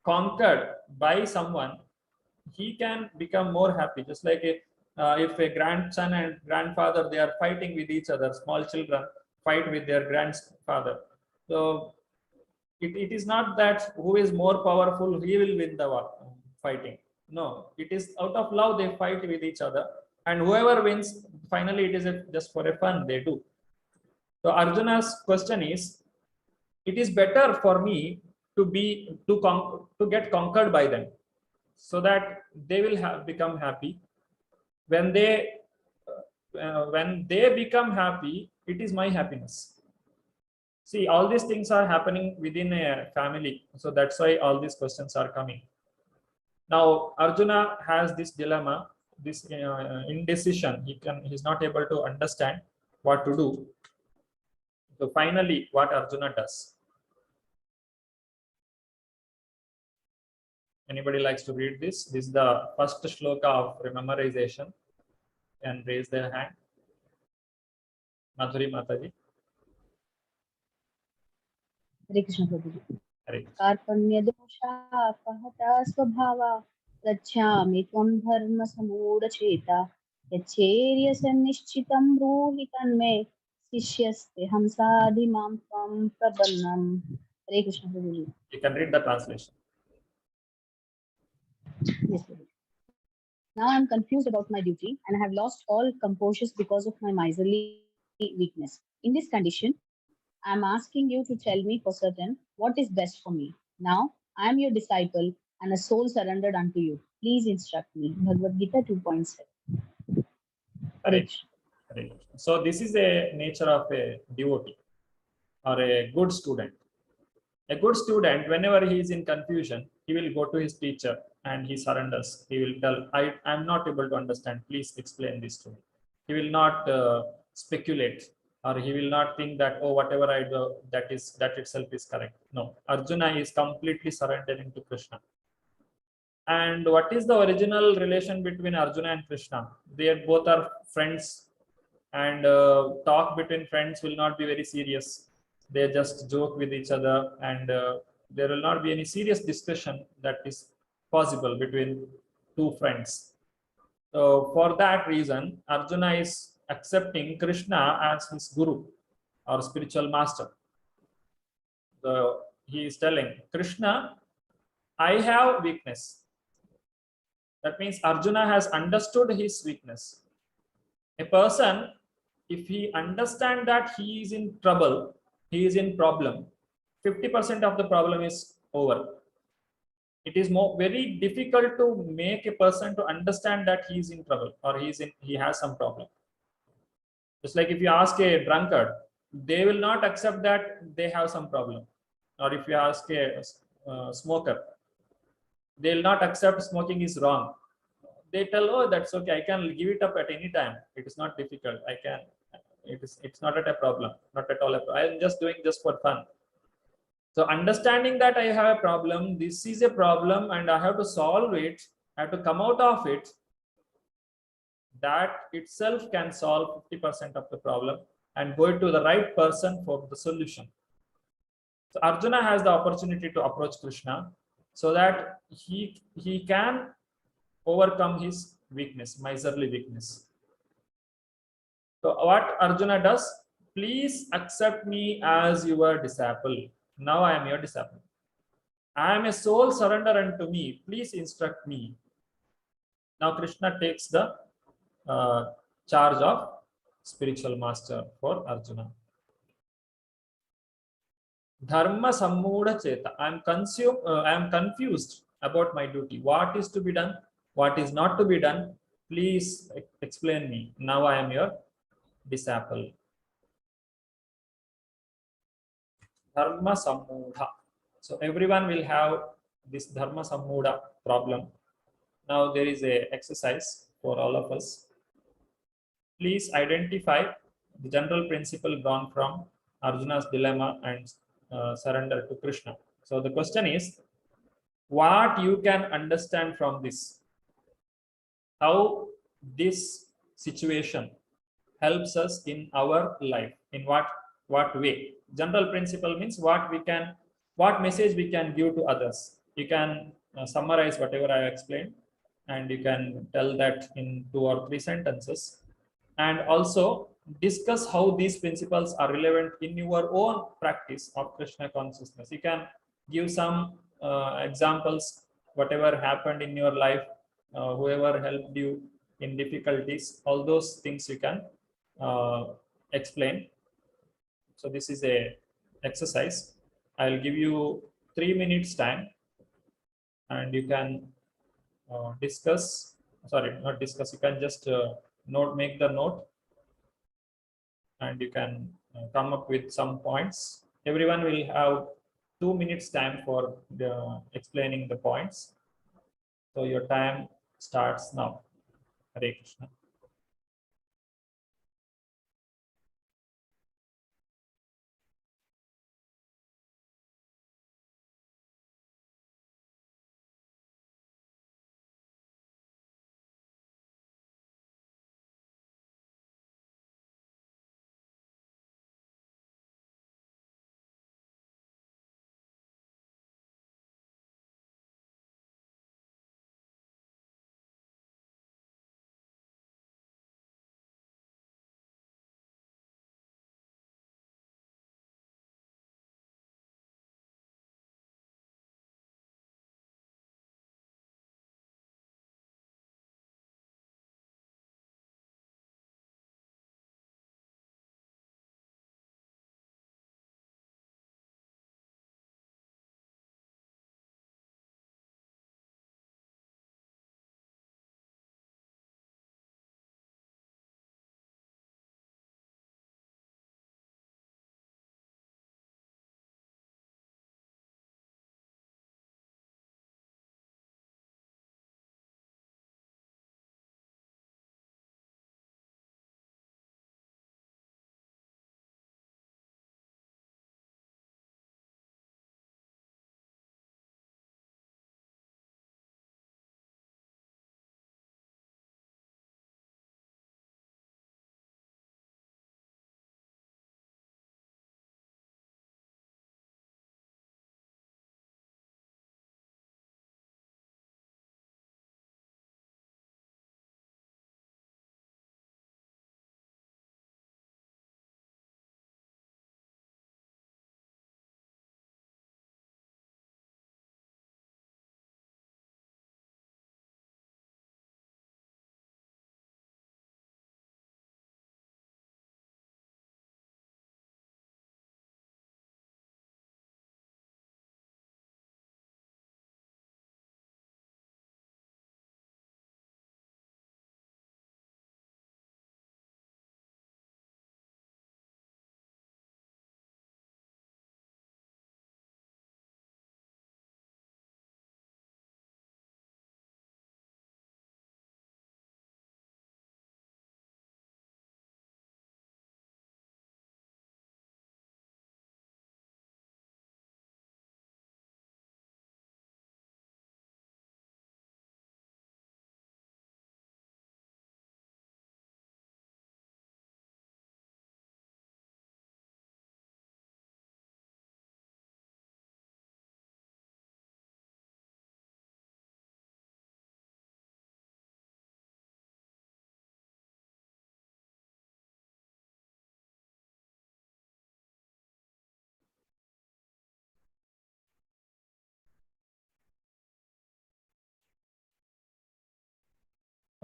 conquered by someone, he can become more happy. Just like if a grandson and grandfather, they are fighting with each other, small children fight with their grandfather. So it is not that who is more powerful, he will win the fighting. No, it is out of love they fight with each other, and whoever wins, finally it is just for a fun they do. So Arjuna's question is, it is better for me to get conquered by them, so that they will become happy. When they become happy, it is my happiness. See, all these things are happening within a family, so that's why all these questions are coming. Now Arjuna has this dilemma, this indecision. He's not able to understand what to do. So finally, what Arjuna does? Anybody likes to read this? This is the first shloka of memorization. And raise their hand. Madhuri Mataji. Hare Krishna Prabhuji. Hare Krishna. Karpanya dosha pahata svabhava Gacchami tvam dharma samudacheta yaccheryasanishchitam bruhi tanme sishyaste hamsadhimam tvam prabannam. Hare Krishna Prabhuji. You can read the translation. Yes, Prabhuji. Now I am confused about my duty and I have lost all composure because of my miserly weakness. In this condition, I am asking you to tell me for certain what is best for me. Now I am your disciple and a soul surrendered unto you. Please instruct me. Bhagavad Gita 2.7. Hare Krishna. Hare Krishna. So this is a nature of a devotee or a good student. A good student, whenever he is in confusion, he will go to his teacher and he surrenders. He will tell, I am not able to understand. Please explain this to me. He will not speculate, or he will not think that, oh, whatever I do, that itself is correct. No, Arjuna is completely surrendering to Krishna. And what is the original relation between Arjuna and Krishna? They both are friends, and talk between friends will not be very serious. They just joke with each other, and there will not be any serious discussion that is possible between two friends. So for that reason, Arjuna is accepting Krishna as his guru or spiritual master. So he is telling Krishna, I have weakness. That means Arjuna has understood his weakness. A person, if he understands that he is in trouble, he is in problem, 50% of the problem is over. It is very difficult to make a person to understand that he is in trouble or he has some problem. Just like if you ask a drunkard, they will not accept that they have some problem. Or if you ask a smoker, they will not accept smoking is wrong. They tell, oh, that's okay, I can give it up at any time. It is not difficult. I can. It's not at a problem, not at all. I am just doing just for fun. So understanding that I have a problem, this is a problem, and I have to solve it. I have to come out of it. That itself can solve 50% of the problem and go to the right person for the solution. So Arjuna has the opportunity to approach Krishna so that he can overcome his weakness, miserly weakness. So what Arjuna does, please accept me as your disciple. Now I am your disciple. I am a soul, surrender unto me. Please instruct me. Now Krishna takes the charge of spiritual master for Arjuna. Dharma sammuda cheta. I am confused about my duty. What is to be done? What is not to be done? Please explain me. Now I am your disciple. Dharma sammuda. So everyone will have this dharma sammuda problem. Now there is a exercise for all of us. Please identify the general principle gone from Arjuna's dilemma and surrender to Krishna. So the question is, what you can understand from this? How this situation helps us in our life? In what way? General principle means what message we can give to others. You can summarize whatever I explained, and you can tell that in 2 or 3 sentences, and also discuss how these principles are relevant in your own practice of Krishna consciousness. You can give some examples, whatever happened in your life, whoever helped you in difficulties, all those things you can explain. So this is a exercise. I'll give you 3 minutes time, and you can discuss. Sorry, not discuss. You can just make the note, and you can come up with some points. Everyone will have 2 minutes time for explaining the points. So your time starts now. Hare Krishna.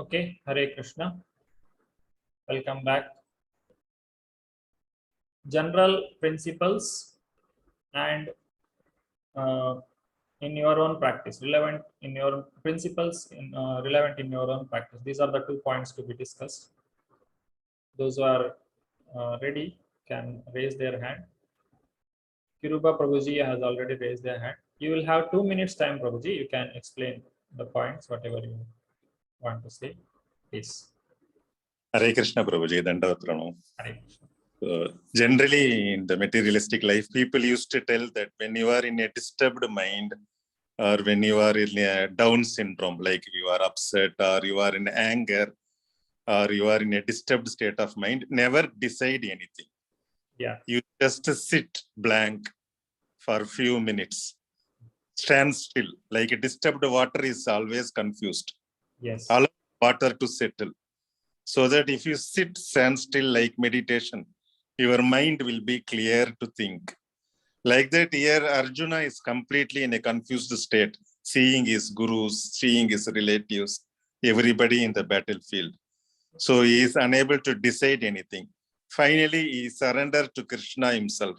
Okay, Hare Krishna. Welcome back. General principles and in your own practice, relevant in your principles, relevant in your own practice. These are the 2 points to be discussed. Those who are ready can raise their hand. Kiruba Prabhuji has already raised their hand. You will have 2 minutes time, Prabhuji. You can explain the points, whatever you want to say. Please. Hare Krishna Prabhuji, Dandavat Pranam. Hare Krishna. Generally, in the materialistic life, people used to tell that when you are in a disturbed mind, or when you are in a Down syndrome, like you are upset or you are in anger, or you are in a disturbed state of mind, never decide anything. Yeah. You just sit blank for a few minutes. Stand still. Like a disturbed water is always confused. Yes. Allow water to settle. So that if you stand still like meditation, your mind will be clear to think. Like that, here Arjuna is completely in a confused state, seeing his gurus, seeing his relatives, everybody in the battlefield. So he is unable to decide anything. Finally, he surrendered to Krishna himself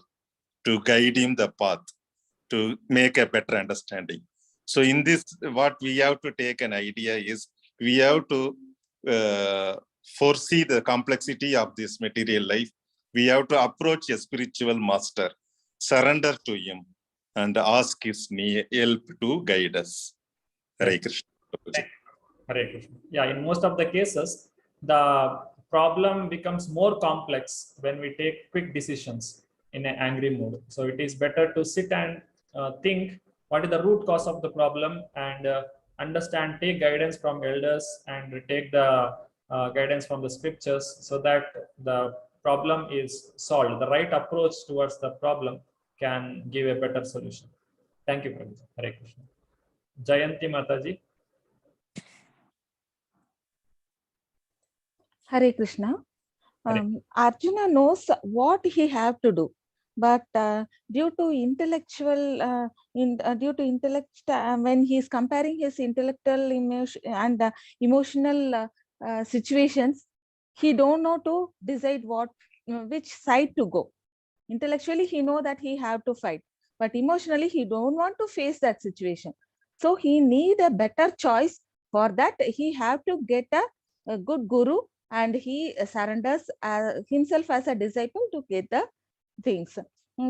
to guide him the path, to make a better understanding. So in this, what we have to take an idea is, we have to foresee the complexity of this material life. We have to approach a spiritual master, surrender to him, and ask his help to guide us. Hare Krishna. Hare Krishna. Yeah, in most of the cases, the problem becomes more complex when we take quick decisions in an angry mood. So it is better to sit and think what is the root cause of the problem, and understand, take guidance from elders, and take the guidance from the scriptures, so that the problem is solved. The right approach towards the problem can give a better solution. Thank you, Prabhuji. Hare Krishna. Jayanti Mataji. Hare Krishna. Arjuna knows what he have to do, but due to intellectual, when he is comparing his intellectual emotion and emotional situations, he don't know to decide which side to go. Intellectually, he know that he have to fight, but emotionally, he don't want to face that situation. So he need a better choice. For that, he have to get a good guru, and he surrenders himself as a disciple to get the things.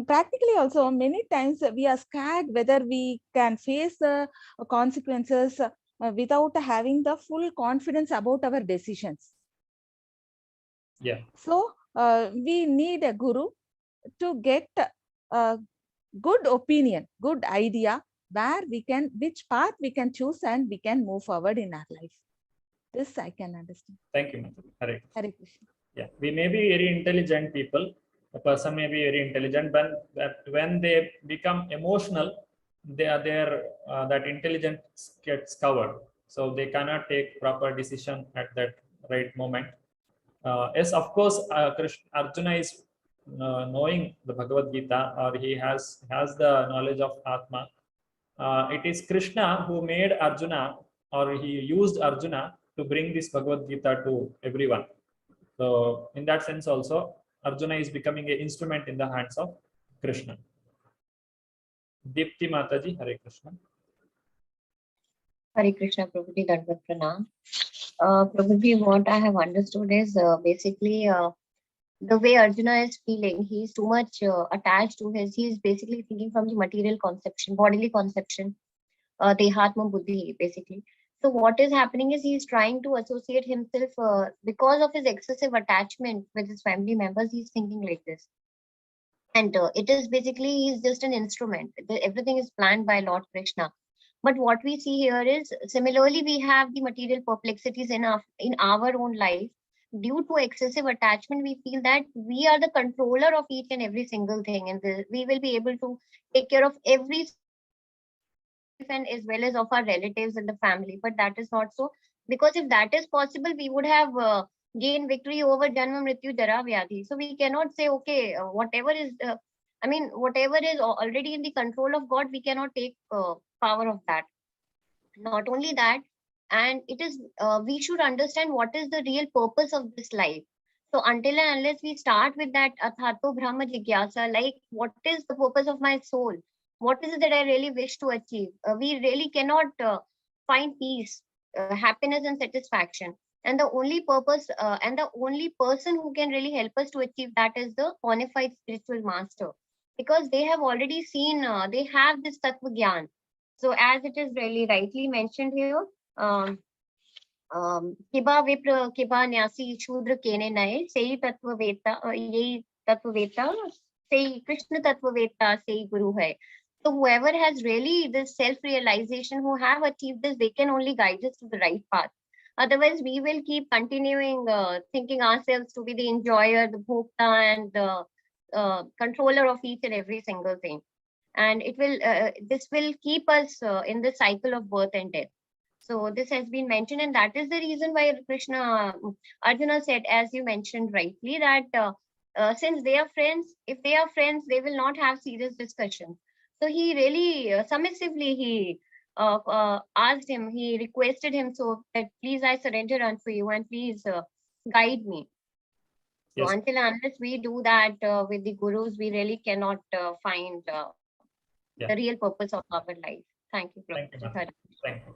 Practically also, many times we are scared whether we can face the consequences without having the full confidence about our decisions. Yeah. So we need a guru to get a good opinion, good idea, where we can, which path we can choose, and we can move forward in our life. This I can understand. Thank you, Mataji. Hare Krishna. Hare Krishna. Yeah, we may be very intelligent people. A person may be very intelligent, but when they become emotional, that intelligence gets covered. So they cannot take proper decision at that right moment. Yes, of course, Arjuna is knowing the Bhagavad Gita, or he has the knowledge of Atma. It is Krishna who made Arjuna, or he used Arjuna to bring this Bhagavad Gita to everyone. So in that sense also, Arjuna is becoming an instrument in the hands of Krishna. Deepti Mataji, Hare Krishna. Hare Krishna, Prabhuji, Dandavat Pranam. Prabhuji, what I have understood is basically the way Arjuna is feeling, he's too much attached to he's basically thinking from the material conception, bodily conception, Dehatma Buddhi, basically. So what is happening is he's trying to associate himself because of his excessive attachment with his family members. He's thinking like this, and it is basically he's just an instrument. Everything is planned by Lord Krishna. But what we see here is similarly we have the material perplexities in our own life. Due to excessive attachment, we feel that we are the controller of each and every single thing, and we will be able to take care of every, and as well as of our relatives and the family. But that is not so, because if that is possible, we would have gained victory over Janma Mrityu Jara Vyadhi. So we cannot say, okay, whatever is already in the control of God, we cannot take power of that. Not only that, and it is we should understand what is the real purpose of this life. So until and unless we start with that athato brahma jigyasa, like what is the purpose of my soul, what is it that I really wish to achieve, we really cannot find peace, happiness and satisfaction. And the only purpose and the only person who can really help us to achieve that is the bona fide spiritual master, because they have already seen, they have this tattva gyan. So as it is really rightly mentioned here, किबा विप्र किबा न्यासी शूद्र केने नए सेई तत्ववेता यही तत्ववेता सेई कृष्ण तत्ववेता सेई guru hai. So whoever has really this self-realization, who have achieved this, they can only guide us to the right path. Otherwise, we will keep continuing thinking ourselves to be the enjoyer, the bhokta, and the controller of each and every single thing. And it will this will keep us in the cycle of birth and death. So this has been mentioned, and that is the reason why Arjuna said, as you mentioned rightly, that since they are friends, if they are friends, they will not have serious discussions. So he really submissively he asked him, he requested him, so that please I surrender unto you and please guide me. So Yes. until and unless we do that with the gurus, we really cannot find the real purpose of our life. Thank you, Thank you, Prabhuji. ma'am. Thank you.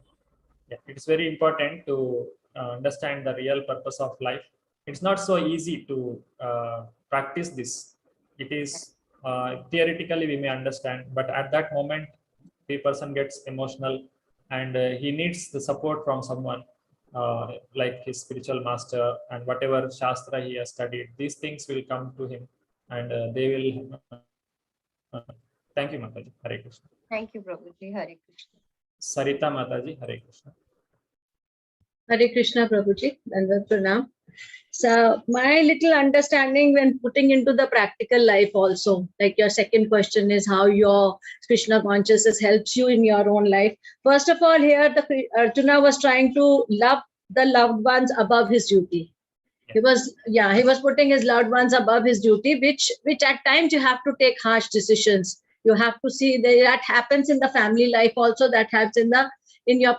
Yeah, it's very important to understand the real purpose of life. It's not so easy to practice this. It is theoretically we may understand, but at that moment, the person gets emotional and he needs the support from someone like his spiritual master and whatever shastra he has studied. These things will come to him and they will. Thank you, Mataji. Hare Krishna. Thank you, Prabhuji. Hare Krishna. Sarita Mataji, Hare Krishna. Hare Krishna, Prabhuji. Dandavat Pranam. So my little understanding when putting into the practical life also, like your second question is how your Krishna consciousness helps you in your own life. First of all, here the Arjuna was trying to love the loved ones above his duty. He was putting his loved ones above his duty, which at times you have to take harsh decisions. You have to see that happens in the family life also, that happens in your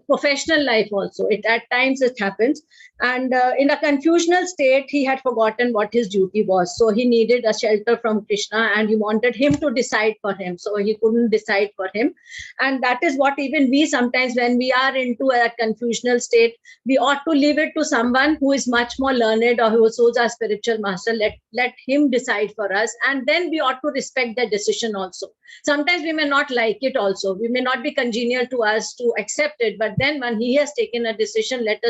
professional life also. At times it happens, and in a confusional state, he had forgotten what his duty was. So he needed a shelter from Krishna, and he wanted him to decide for him. So he couldn't decide for him, and that is what even we sometimes, when we are into a confusional state, we ought to leave it to someone who is much more learned or who is our spiritual master. Let him decide for us, and then we ought to respect their decision also. Sometimes we may not like it also. We may not be congenial to us to accept it, but then when he has taken a decision, let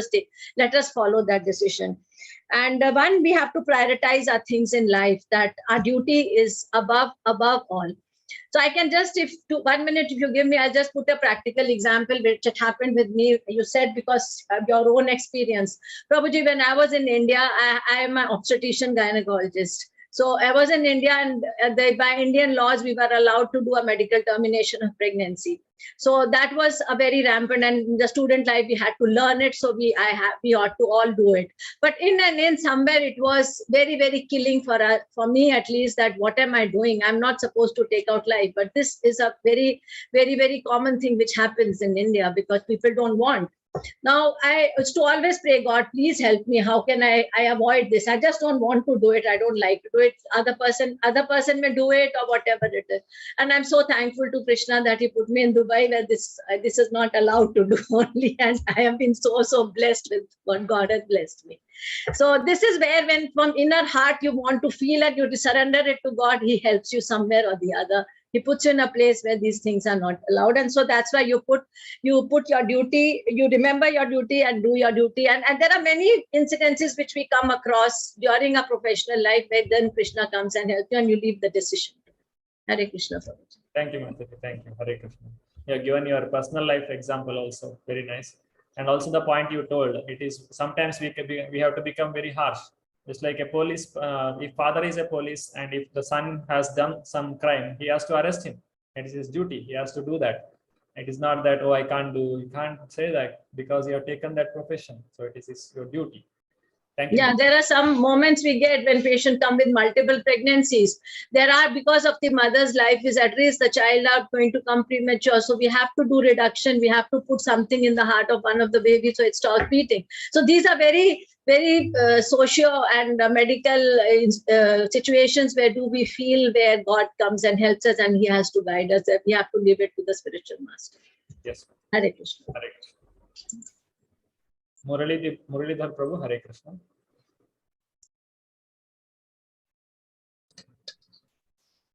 us follow that decision. And one, we have to prioritize our things in life, that our duty is above all. So I can just, 1 minute, if you give me, I'll just put a practical example which had happened with me. You said because of your own experience. Prabhuji, when I was in India, I am an obstetrician gynecologist. So I was in India, and by Indian laws, we were allowed to do a medical termination of pregnancy. So that was a very rampant, and in the student life, we had to learn it. So we ought to all do it. But in somewhere, it was very, very killing for me at least, that what am I doing? I'm not supposed to take out life. But this is a very, very, very common thing which happens in India because people don't want. Now I used to always pray, God, please help me. How can I avoid this? I just don't want to do it. I don't like to do it. Other person may do it or whatever it is. And I'm so thankful to Krishna that he put me in Dubai, where this is not allowed to do only. And I have been so blessed with what God has blessed me. So this is where, when from inner heart you want to feel and you surrender it to God, he helps you somewhere or the other. He puts you in a place where these things are not allowed. And so that's why you put your duty, you remember your duty and do your duty. And there are many incidences which we come across during our professional life where then Krishna comes and helps you and you leave the decision. Hare Krishna. Thank you, Mataji. Thank you. Hare Krishna. You have given your personal life example also. Very nice. And also the point you told, it is sometimes we have to become very harsh. Just like a police, if father is a police and if the son has done some crime, he has to arrest him. It is his duty. He has to do that. It is not that, oh, I can't do. You can't say that because you have taken that profession. So it is your duty. Thank you. Yeah, there are some moments we get when patients come with multiple pregnancies. There are, because of the mother's life is at risk, the child are going to come premature. So we have to do reduction. We have to put something in the heart of one of the babies so it stops beating. So these are very, very socio and medical situations where do we feel where God comes and helps us and he has to guide us. And we have to leave it to the spiritual master. Yes. Hare Krishna. Hare Krishna. Muralidhar Prabhu, Hare Krishna.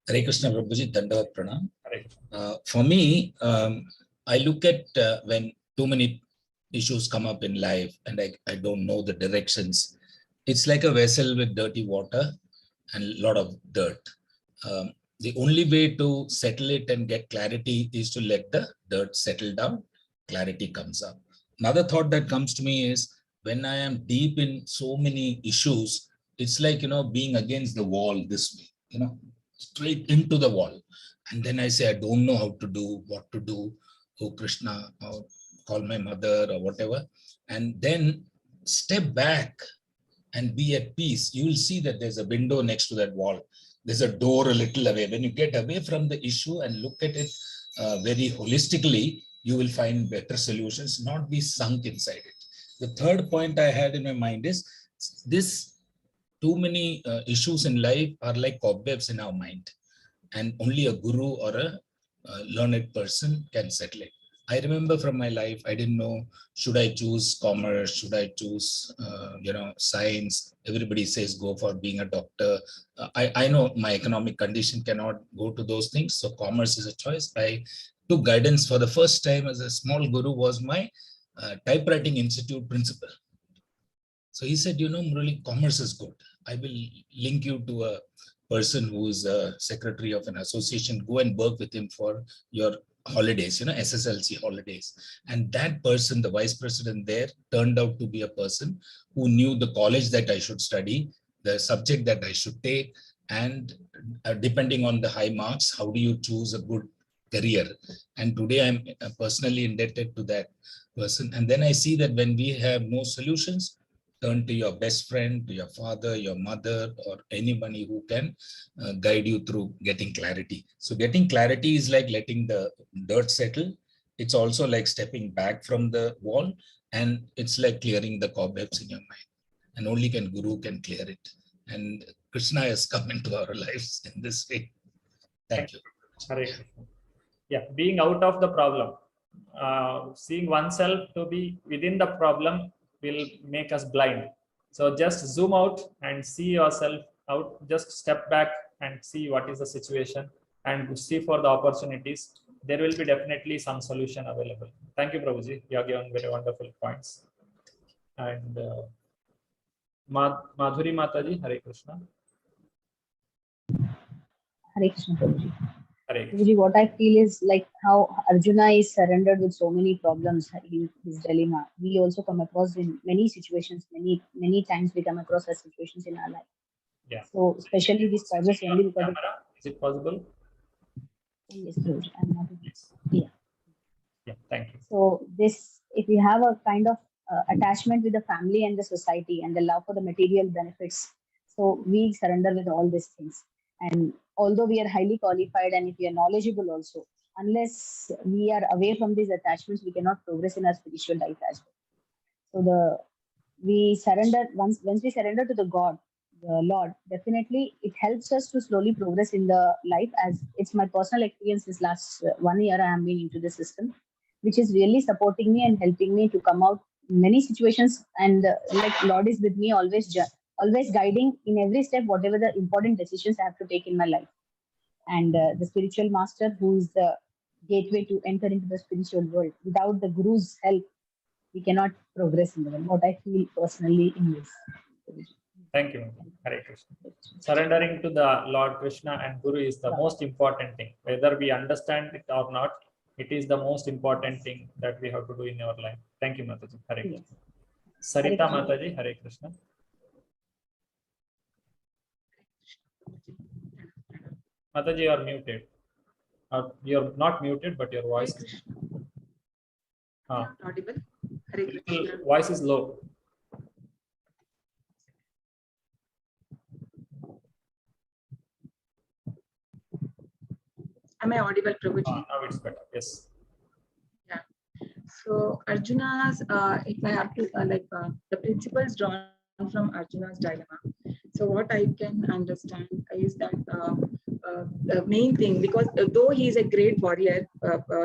Hare Krishna Prabhuji, Dandavat Pranam. Hare Krishna. For me, I look at when too many issues come up in life and I don't know the directions. It's like a vessel with dirty water and a lot of dirt. The only way to settle it and get clarity is to let the dirt settle down. Clarity comes up. Another thought that comes to me is when I am deep in so many issues, it's like, being against the wall this way, straight into the wall. And then I say, I don't know how to do, what to do. Oh, Krishna, or call my mother or whatever. And then step back and be at peace. You will see that there's a window next to that wall. There's a door a little away. When you get away from the issue and look at it very holistically, you will find better solutions, not be sunk inside it. The third point I had in my mind is this: too many issues in life are like cobwebs in our mind, and only a guru or a learned person can settle it. I remember from my life, I didn't know, should I choose commerce? Should I choose, science? Everybody says go for being a doctor. I know my economic condition cannot go to those things. So commerce is a choice. I took guidance for the first time as a small guru was my typewriting institute principal. So he said, Murali, commerce is good. I will link you to a person who is a secretary of an association. Go and work with him for your holidays, SSLC holidays. And that person, the vice president there, turned out to be a person who knew the college that I should study, the subject that I should take, and depending on the high marks, how do you choose a good career? And today I'm personally indebted to that person. And then I see that when we have no solutions, turn to your best friend, to your father, your mother, or anybody who can guide you through getting clarity. So getting clarity is like letting the dirt settle. It's also like stepping back from the wall, and it's like clearing the cobwebs in your mind. And only Guru can clear it. And Krishna has come into our lives in this way. Thank you. Hare Krishna. Yeah, being out of the problem, seeing oneself to be within the problem will make us blind. So just zoom out and see yourself out, just step back and see what is the situation and see for the opportunities. There will be definitely some solution available. Thank you, Prabhuji. You have given very wonderful points. And Madhuri Mataji, Hare Krishna. Hare Krishna, Prabhuji. Hare Krishna. Prabhuji, what I feel is like how Arjuna is surrendered with so many problems in his dilemma. We also come across in many situations, many times we come across such situations in our life. Yeah. So especially this progress only because Is it possible? Yes, Prabhuji. I'm not. Yes. Yeah. Yeah, thank you. So this, if we have a kind of attachment with the family and the society and the love for the material benefits, so we surrender with all these things. And although we are highly qualified and if we are knowledgeable also, unless we are away from these attachments, we cannot progress in our spiritual life as well. So we surrender, once we surrender to the God, the Lord, definitely it helps us to slowly progress in the life. As it's my personal experience this last 1 year, I have been into the system, which is really supporting me and helping me to come out in many situations. And like Lord is with me, always guiding in every step, whatever the important decisions I have to take in my life. And the spiritual master, who is the gateway to enter into the spiritual world. Without the Guru's help, we cannot progress in the world. What I feel personally in this. Thank you. Hare Krishna. Surrendering to the Lord Krishna and Guru is the most important thing. Whether we understand it or not, it is the most important thing that we have to do in our life. Thank you, Mataji. Hare Krishna. Sarita Mataji, Hare Krishna. Mataji, you are muted. You're not muted, but your voice is audible. Hare Krishna. voice is low. Am I audible, Prabhuji? Now it's better. Yes. Yeah. So Arjuna's, if I have to the principles drawn from Arjuna's dilemma. So what I can understand is that the main thing, because though he is a great warrior,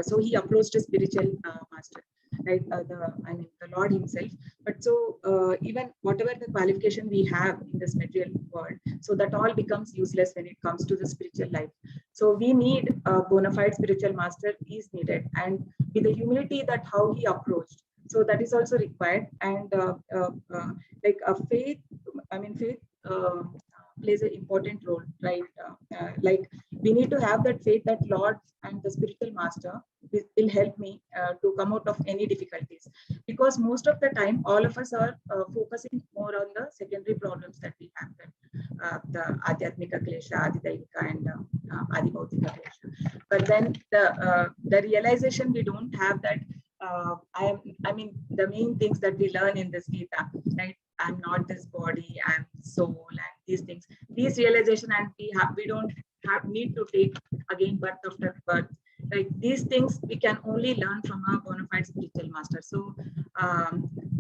so he approached a spiritual master, right? The Lord Himself. But so even whatever the qualification we have in this material world, so that all becomes useless when it comes to the spiritual life. So we need a bona fide spiritual master is needed, and with the humility that how he approached. So that is also required, and like a faith. I mean, faith plays an important role, right? Like we need to have that faith that Lord and the spiritual master will help me to come out of any difficulties, because most of the time all of us are focusing more on the secondary problems that we have, the adhyatmika klesha, adidaivika, and adibhautika klesha. But then the realization we don't have that I mean the main things that we learn in this Gita, right? I'm not this body, I'm soul, and these things. These realization, and we don't need to take again birth after birth. Like these things, we can only learn from a bona fide spiritual master. So,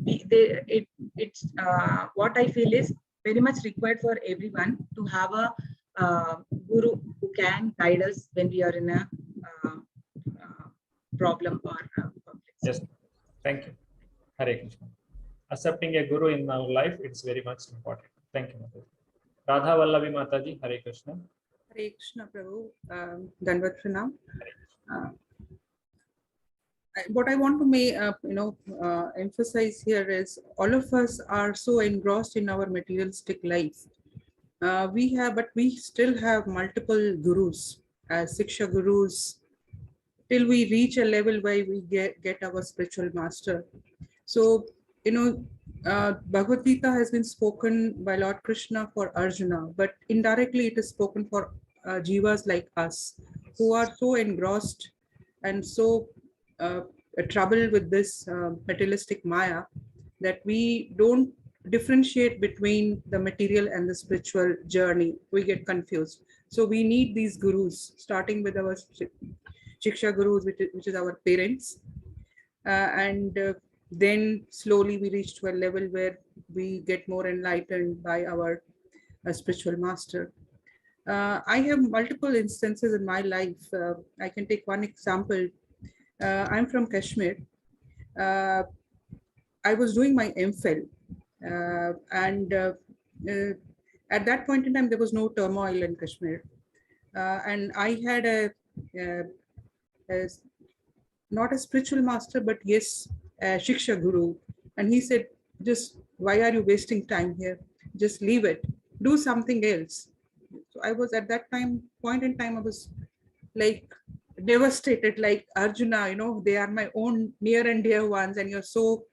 it's what I feel is very much required for everyone to have a guru who can guide us when we are in a problem or conflict. Yes. Thank you. Hare Krishna. Accepting a guru in our life, it's very much important. Thank you, Mataji. Radha Vallavi Mataji, Hare Krishna. Hare Krishna, Prabhu. Dandavat Pranam. What I want to emphasize here is all of us are so engrossed in our materialistic life. But we still have multiple gurus, Siksha gurus, till we reach a level where we get our spiritual master. So, Bhagavad Gita has been spoken by Lord Krishna for Arjuna, but indirectly it is spoken for jivas like us, who are so engrossed and so troubled with this materialistic maya that we don't differentiate between the material and the spiritual journey. We get confused. So we need these gurus, starting with our Shiksha gurus, which is our parents, and then slowly we reach to a level where we get more enlightened by our spiritual master. I have multiple instances in my life. I can take one example. I'm from Kashmir. I was doing my MPhil, and at that point in time, there was no turmoil in Kashmir. And I had not a spiritual master, but yes, a Shiksha guru. And he said, just why are you wasting time here? Just leave it, do something else. So I was at that point in time, I was like devastated, like Arjuna, they are my own near and dear ones, and you're so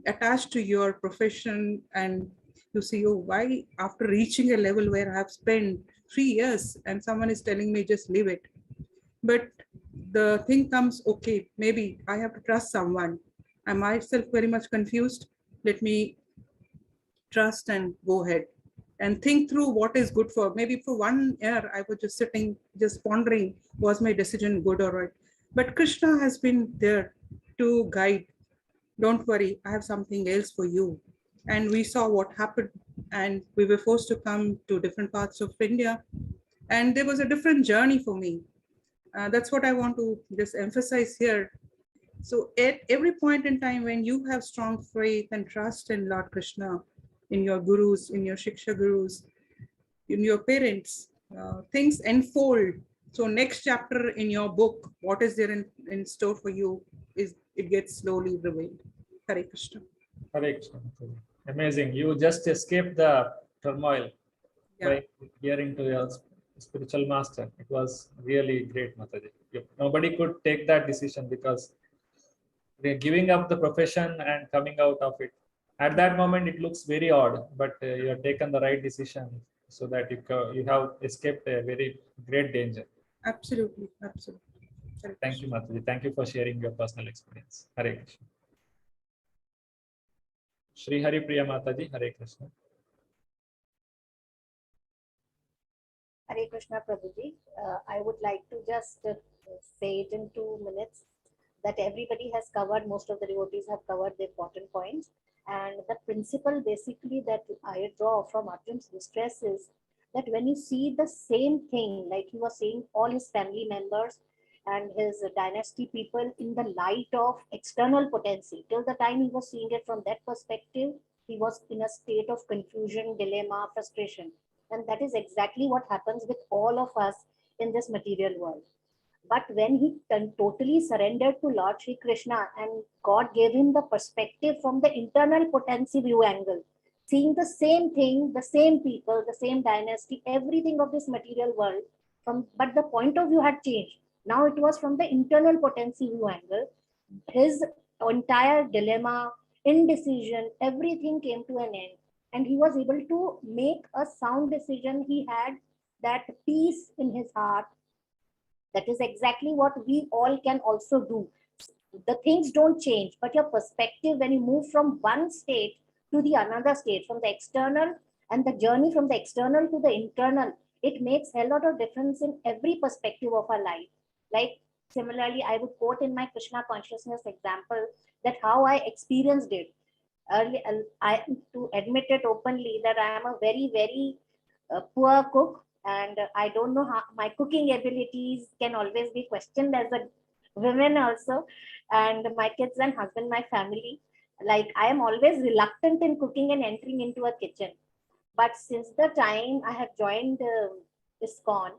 attached to your profession, and you see, oh, why after reaching a level where I have spent 3 years and someone is telling me just leave it. But the thing comes, okay, maybe I have to trust someone. I myself very much confused. Let me trust and go ahead and think through what is good for. Maybe for 1 year, I was just sitting, just pondering, was my decision good or right? But Krishna has been there to guide. Don't worry, I have something else for you. And we saw what happened, and we were forced to come to different parts of India. And there was a different journey for me. That's what I want to just emphasize here. So at every point in time, when you have strong faith and trust in Lord Krishna, in your gurus, in your Shiksha gurus, in your parents, things unfold. So next chapter in your book, what is there in store for you, is it gets slowly revealed. Hare Krishna. Hare Krishna. Amazing. You just escaped the turmoil by hearing to your spiritual master. It was really great, Mataji. Nobody could take that decision, because they're giving up the profession and coming out of it. At that moment, it looks very odd, but you have taken the right decision, so that you have escaped a very great danger. Absolutely, absolutely. Thank you, Mataji. Thank you for sharing your personal experience. Hare Krishna. Shri Hari Priya Mataji, Hare Krishna. Hare Hare Krishna Prabhuji. I would like to just say it in 2 minutes that everybody has covered, most of the devotees have covered the important points. And the principle basically that I draw from Arjun's distress is that when you see the same thing, like he was saying, all his family members and his dynasty people in the light of external potency, till the time he was seeing it from that perspective, he was in a state of confusion, dilemma, frustration. And that is exactly what happens with all of us in this material world. But when he totally surrendered to Lord Shri Krishna and God gave him the perspective from the internal potency view angle, seeing the same thing, the same people, the same dynasty, everything of this material world, but the point of view had changed. Now it was from the internal potency view angle. His entire dilemma, indecision, everything came to an end. And he was able to make a sound decision. He had that peace in his heart. That is exactly what we all can also do. The things don't change, but your perspective when you move from one state to the another state, from the external, and the journey from the external to the internal, it makes a lot of difference in every perspective of our life. Like similarly, I would quote in my Krishna consciousness example that how I experienced it. Early, I to admit it openly that I am a very, very poor cook, and I don't know how my cooking abilities can always be questioned as a woman also, and my kids and husband, my family. Like I am always reluctant in cooking and entering into a kitchen. But since the time I have joined ISKCON,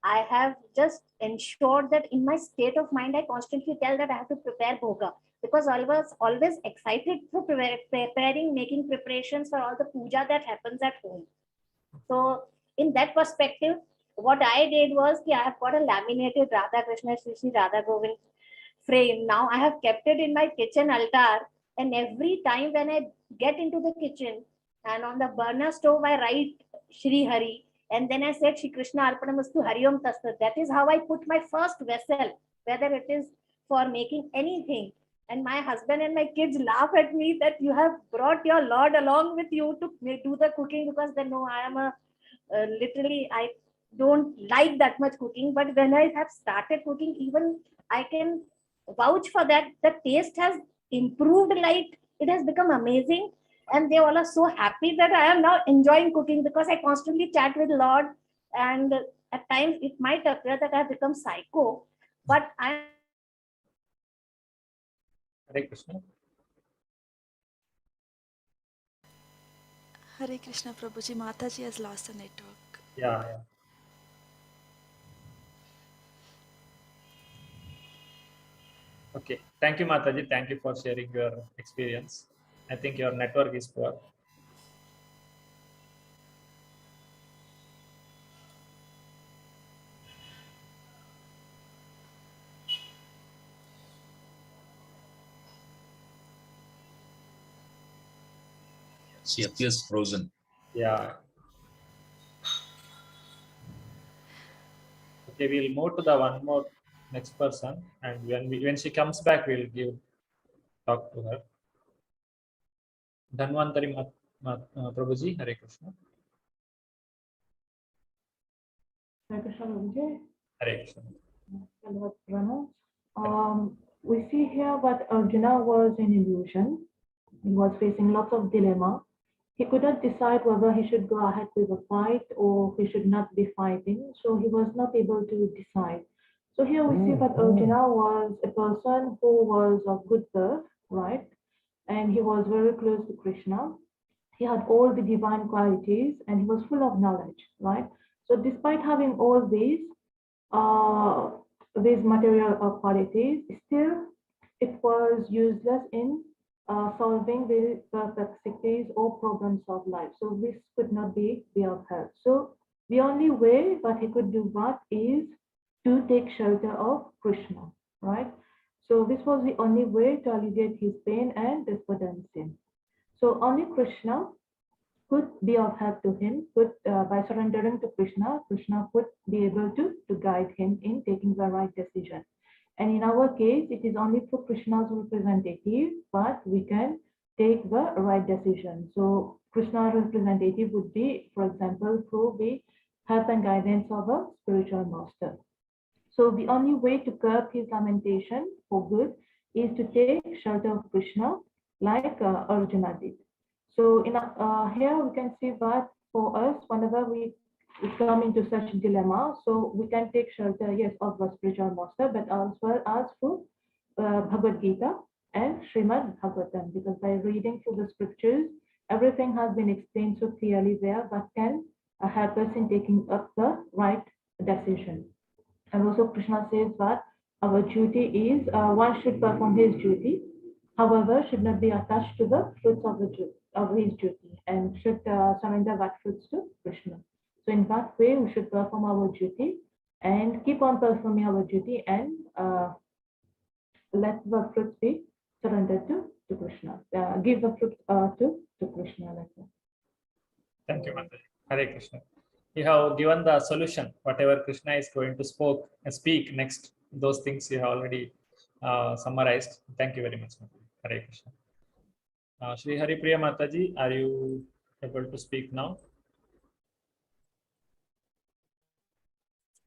I have just ensured that in my state of mind, I constantly tell that I have to prepare bhoga because I was always excited for preparing, making preparations for all the puja that happens at home. So in that perspective, what I did was I have got a laminated Radha Krishna Shri Shri Radha Govind frame. Now I have kept it in my kitchen altar, and every time when I get into the kitchen and on the burner stove I write Shri Hari, and then I said Shri Krishna Arpanamastu Hari Om Tastat. That is how I put my first vessel, whether it is for making anything. And my husband and my kids laugh at me that you have brought your Lord along with you to do the cooking, because they know I am a literally I don't like that much cooking. But when I have started cooking, even I can vouch for that. The taste has improved, like it has become amazing. And they all are so happy that I am now enjoying cooking because I constantly chat with Lord. And at times it might appear that I have become psycho, but I Hare Krishna. Hare Krishna Prabhuji, Mataji has lost the network. Yeah. Okay. Thank you, Mataji. Thank you for sharing your experience. I think your network is poor. She appears frozen. Yeah. Okay, we'll move to the one more next person, and when she comes back, we'll talk to her. Dhanvantari Prabhuji, Hare Krishna. Hare Krishna Prabhuji. Hare Krishna. We see here that Arjuna was an illusion. He was facing lots of dilemma. He could not decide whether he should go ahead with a fight or he should not be fighting. So he was not able to decide. So here we see that Arjuna was a person who was of good birth, right? And he was very close to Krishna. He had all the divine qualities and he was full of knowledge, right? So despite having all these material qualities, still it was useless in solving the perplexities or problems of life. So this could not be of help. So the only way that he could do that is to take shelter of Krishna, right? So this was the only way to alleviate his pain and despondency. So only Krishna could be of help to him, by surrendering to Krishna, Krishna could be able to guide him in taking the right decision. And in our case, it is only through Krishna's representative, but we can take the right decision. So Krishna's representative would be, for example, through the help and guidance of a spiritual master. So the only way to curb his lamentation for good is to take shelter of Krishna, like Arjuna did. So here we can see that for us, whenever we come into such a dilemma, so we can take shelter, yes, of the spiritual master, but as well as through Bhagavad Gita and Srimad Bhagavatam, because by reading through the scriptures, everything has been explained so clearly there that can help us in taking up the right decision. And also Krishna says that our duty is, one should perform his duty, however, should not be attached to the fruits of his duty, and should surrender that fruits to Krishna. So in that way, we should perform our duty and keep on performing our duty, and let the fruits be surrendered to Krishna. Give the fruits to Krishna. Like that. Thank you, Mataji. Hare Krishna. You have given the solution. Whatever Krishna is going to speak next, those things you have already summarized. Thank you very much, Mataji. Hare Krishna. Shri Haripriya Mataji, are you able to speak now?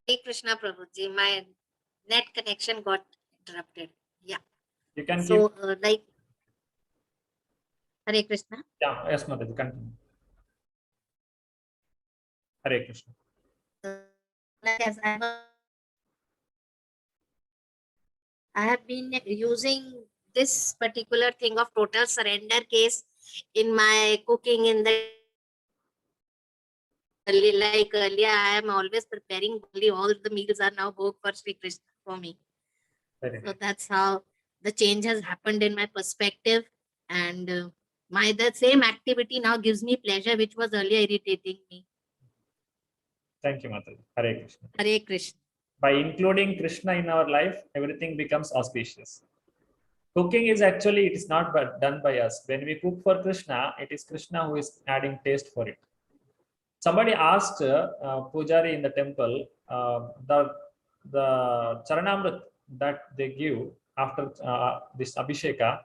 Hare Krishna Prabhuji, my net connection got interrupted. Yeah. You can so keep... like Hare Krishna. Yeah, yes, Mataji, continue. Hare Krishna. As I have been using this particular thing of total surrender case in my cooking in the like earlier. I am always preparing only, all the meals are now bhog for Sri Krishna for me. So that's how the change has happened in my perspective, and the same activity now gives me pleasure, which was earlier irritating me. Thank you, Mataji. Hare Krishna. Hare Krishna. By including Krishna in our life, everything becomes auspicious. Cooking is actually, it is not done by us. When we cook for Krishna, it is Krishna who is adding taste for it. Somebody asked Pujari in the temple, the Charanamrit that they give after this Abhisheka,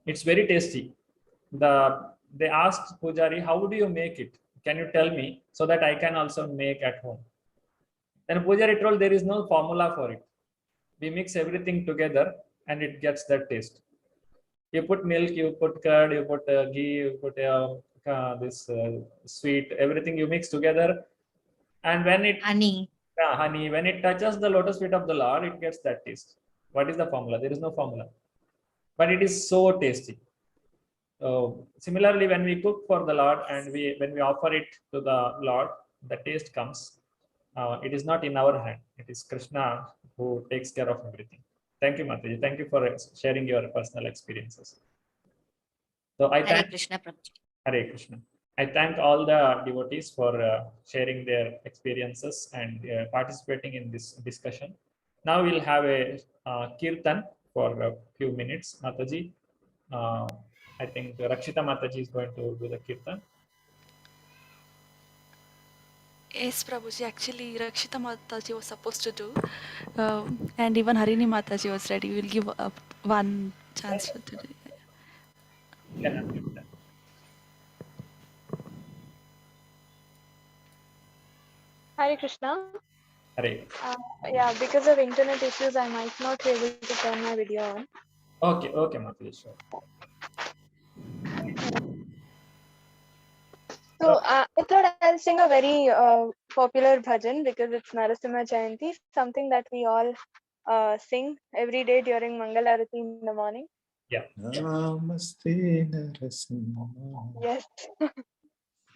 it's very tasty. They asked Pujari, how do you make it? Can you tell me so that I can also make at home? Then Pujari told there is no formula for it. We mix everything together and it gets that taste. You put milk, you put curd, you put ghee, you put this sweet, everything you mix together. And when it... Honey. Yeah, honey. When it touches the lotus feet of the Lord, it gets that taste. What is the formula? There is no formula. But it is so tasty. Similarly, when we cook for the Lord and when we offer it to the Lord, the taste comes. It is not in our hand. It is Krishna who takes care of everything. Thank you, Mataji. Thank you for sharing your personal experiences. So I thank Krishna Prabhuji. Hare Krishna. I thank all the devotees for sharing their experiences and participating in this discussion. Now we'll have a kirtan for a few minutes. Mataji, I think Rakshita Mataji is going to do the kirtan. Yes, Prabhuji. Actually, Rakshita Mataji was supposed to do, and even Harini Mataji was ready. We'll give one chance for today. Hare Krishna. Hare. Yeah, because of internet issues, I might not be able to turn my video on. Okay, okay, Mataji, sure. So I thought I'll sing a very popular bhajan because it's Narasimha Jayanti, something that we all sing every day during Mangal Arati in the morning. Yeah. Namaste Narasimha. Yes.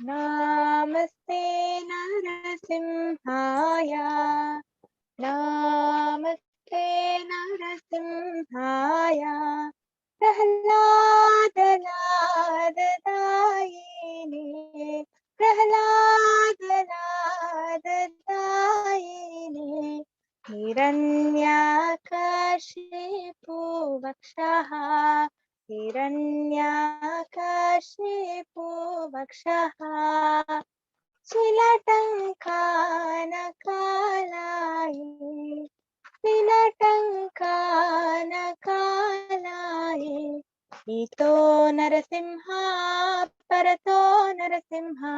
Namaste Narasimhaya. Namaste Narasimhaya. Prahlad Ladadayini. Prahlad Ladadayini. Hiranyakashipu Vakshaha. Hiranyakashipu Vakshaha. Chilatankanakalayi. Chilatankanakalayi. Ito Narasimha, Parato Narasimha.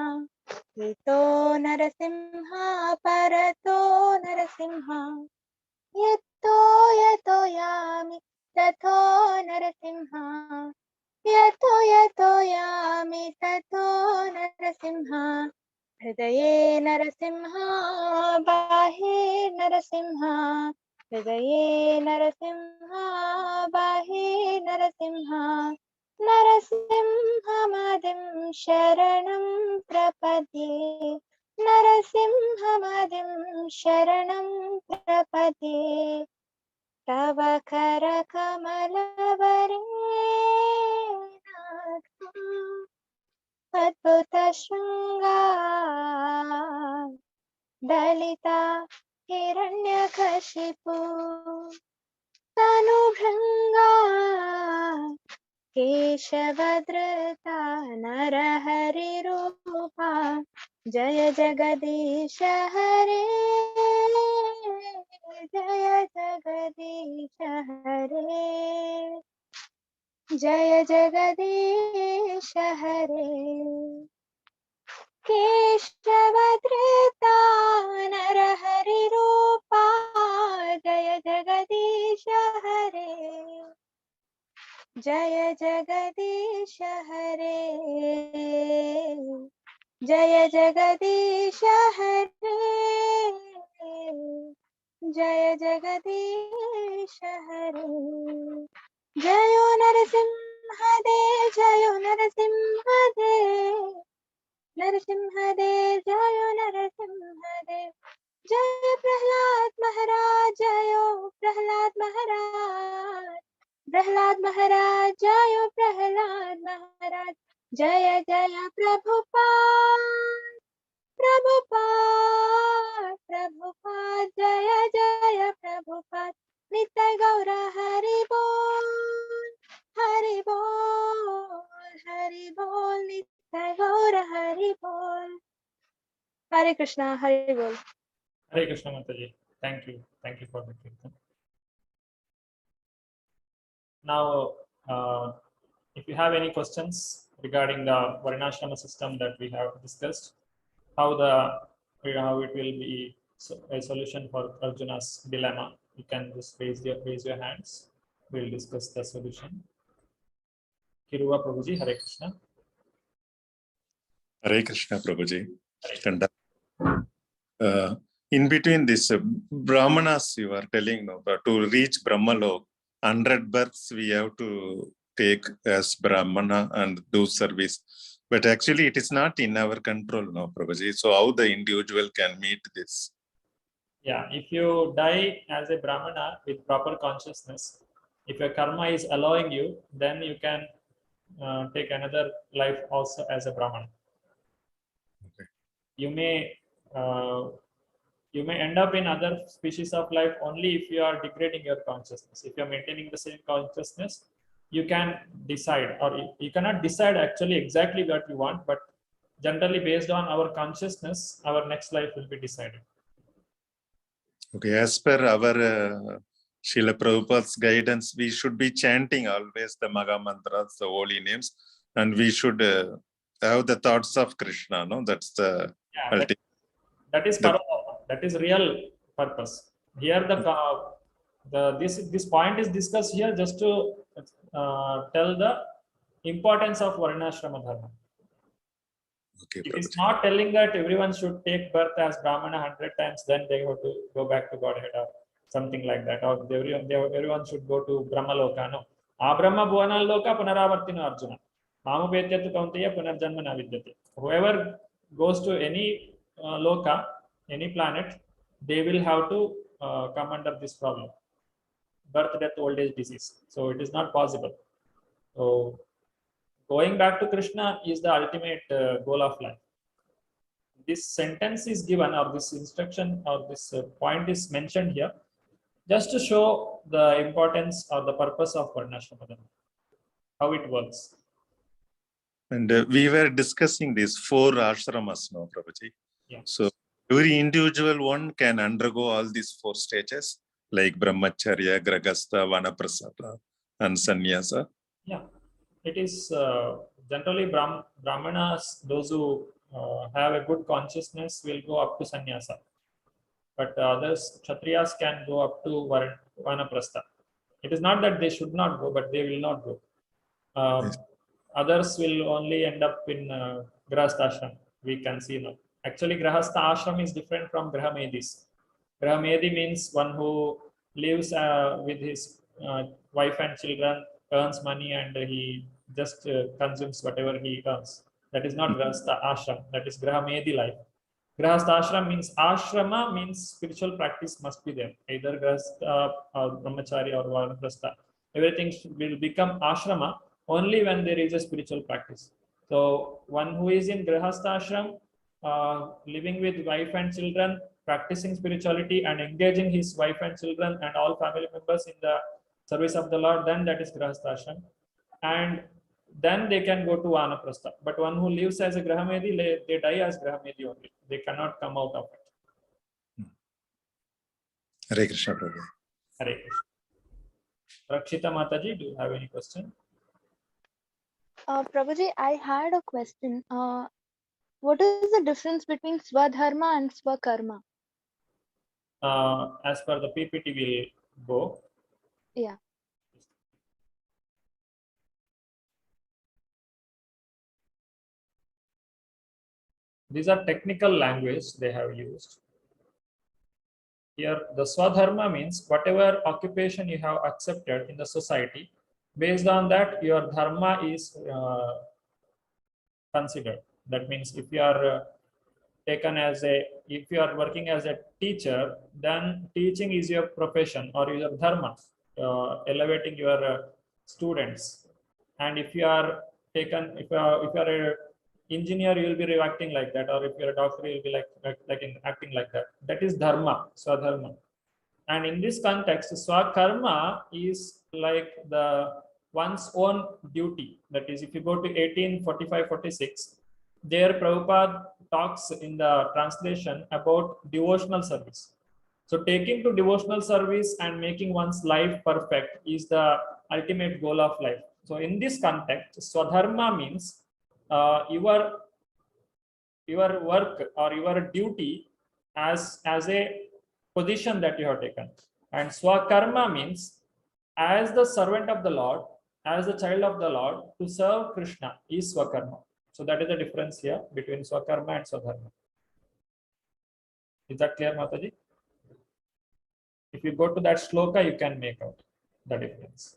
Ito Narasimha, narasimha. Yato yato yami tatho narasimha. Yato yato yami tatho narasimha. Hridaye narasimha, bahe narasimha. Hridaye narasimha, bahe narasimha. Narasimhamadim sharanam prapadye. Narasimhamadim sharanam prapadye. Tava kara kamalavarena adbhuta shringa dalita hiranyakashipu tanubhranga keshavadrita narahari rupa jaya jagadisha hare jaya jagadisha hare jaya jagadisha hare Keshavadrita narahari rupa jaya jagadisha hare jaya jagadisha hare jaya jagadisha hare jaya jagadisha hare jayo narasimha dev jayo narasimha dev Narasimhadev, Jayo Narasimhadev, Jaya Prahlad Maharaj, Jayo Prahlad Maharaj, Prahlad Maharaj, Jayo Prahlad Maharaj, Jaya Jaya Prabhupada, Prabhupada, Prabhupada, Jaya Jaya Prabhupada, Nitai Gaura Hari Bol, Hari Bol, Hari Bol, Nitai Gaura Hari Bol. Hare Krishna, Hari Bol. Hare Krishna Mataji. Thank you. Thank you for the kirtan. Now, if you have any questions regarding the Varnashrama system that we have discussed, how it will be a solution for Arjuna's dilemma, you can just raise your hands. We'll discuss the solution. Kiruva Prabhuji, Hare Krishna. Hare Krishna Prabhuji. And, in between this Brahmanas, you are telling, no, to reach Brahmalok, 100 births we have to take as Brahmana and do service. But actually it is not in our control, no, Prabhuji. So how the individual can meet this? Yeah, if you die as a Brahmana with proper consciousness, if your karma is allowing you, then you can take another life also as a Brahmana. Okay. You may end up in other species of life only if you are degrading your consciousness. If you are maintaining the same consciousness, you can decide, or you cannot decide actually exactly what you want, but generally based on our consciousness, our next life will be decided. Okay, as per our Srila Prabhupada's guidance, we should be chanting always the Maga Mantras, the holy names, and we should have the thoughts of Krishna, no? That's the ultimate. That is Paramatma. That is real purpose. Here this point is discussed here just to tell the importance of Varnashrama Dharma. Okay, it is not telling that everyone should take birth as Brahmana 100 times, then they have to go back to Godhead or something like that, or everyone should go to Brahmaloka. No. Abrahma Bhuvanal Loka Punaravartino Arjuna. Mamupetyatu Kaunteya Punarjanma na vidyate. Whoever goes to any loka, any planet, they will have to come under this problem. Birth, death, old age, disease. So it is not possible. So going back to Krishna is the ultimate goal of life. This sentence is given, or this instruction, or this point is mentioned here, just to show the importance or the purpose of Varnashrama Dharma, how it works. And we were discussing these 4 ashramas now, Prabhuji. Yeah. So every individual one can undergo all these 4 stages, like Brahmacharya, Grahastha, Vanaprastha, and Sannyasa. Yeah, it is generally Brahmanas, those who have a good consciousness will go up to Sannyasa. but others, Kshatriyas, can go up to Vanaprastha. It is not that they should not go, but they will not go. Yes. Others will only end up in Grahastha ashram. We can see now. Actually, Grahastha ashram is different from Grahamedis. Grahamedi means one who lives with his wife and children, earns money, and he just consumes whatever he earns. That is not Grahastha ashram. That is Grahamedi life. Grahastha ashram means, ashrama means spiritual practice must be there. Either Grahastha or Brahmachari or Vanaprastha. Everything will become ashrama only when there is a spiritual practice. So one who is in Grahastha ashram, living with wife and children, practicing spirituality and engaging his wife and children and all family members in the service of the Lord, then that is Grahastha ashram. And then they can go to Vanaprastha. But one who lives as a Grahamedi, they die as Grahamedi only. They cannot come out of it. Hare Krishna, Prabhu. Hare Krishna. Rakshita Mataji, do you have any question? Prabhuji, I had a question. What is the difference between Swadharma and Swakarma? As per the PPT, we'll go. Yeah. These are technical language they have used. Here, the Swadharma means whatever occupation you have accepted in the society, based on that, your dharma is considered. That means if you are taken as if you are working as a teacher, then teaching is your profession or your dharma, elevating your students. And if you are taken, if you are a engineer, you will be reacting like that, or if you're a doctor, you will be acting like that. That is dharma, swadharma. And in this context, swakarma is like one's own duty. That is, if you go to 1845-46, there Prabhupada talks in the translation about devotional service. So taking to devotional service and making one's life perfect is the ultimate goal of life. So in this context, swadharma means your work or your duty as a position that you have taken. And swakarma means as the servant of the Lord, as the child of the Lord, to serve Krishna is swakarma. So that is the difference here between swakarma and swadharma. Is that clear, Mataji? If you go to that shloka, you can make out the difference.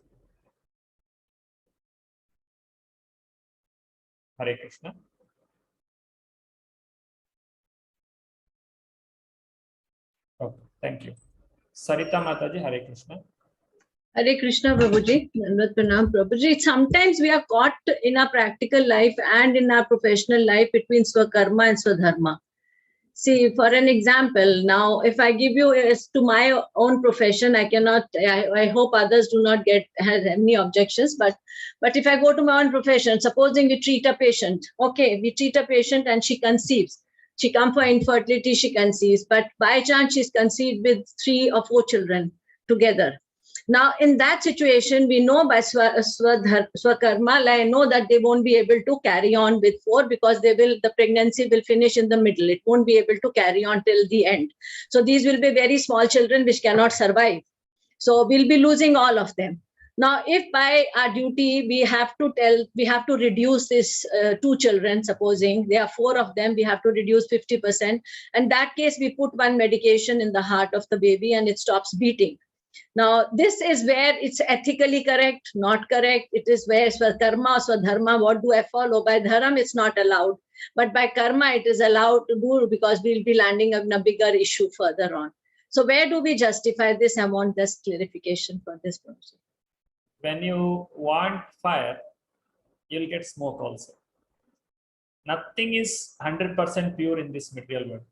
Hare Krishna. Okay, thank you. Sarita Mataji, Hare Krishna. Hare Krishna, Prabhuji. Dandavat Pranam, Prabhuji. Sometimes we are caught in our practical life and in our professional life between Swakarma and Swadharma. See, for an example, now if I give you as to my own profession, I cannot, I hope others do not have any objections, but if I go to my own profession, supposing we treat a patient, okay, we treat a patient and she conceives. She comes for infertility, she conceives, but by chance she's conceived with 3 or 4 children together. Now, in that situation, we know by Swakarma, I know that they won't be able to carry on with 4 because the pregnancy will finish in the middle. It won't be able to carry on till the end. So these will be very small children which cannot survive. So we'll be losing all of them. Now, if by our duty, we have to reduce this 2 children, supposing there are 4 of them, we have to reduce 50%. In that case, we put one medication in the heart of the baby and it stops beating. Now, this is where it's ethically correct, not correct. It is where Swakarma, Swadharma, what do I follow? By Dharam, it's not allowed. But by Karma, it is allowed to do because we'll be landing on a bigger issue further on. So where do we justify this? I want this clarification for this person. When you want fire, you'll get smoke also. Nothing is 100% pure in this material world.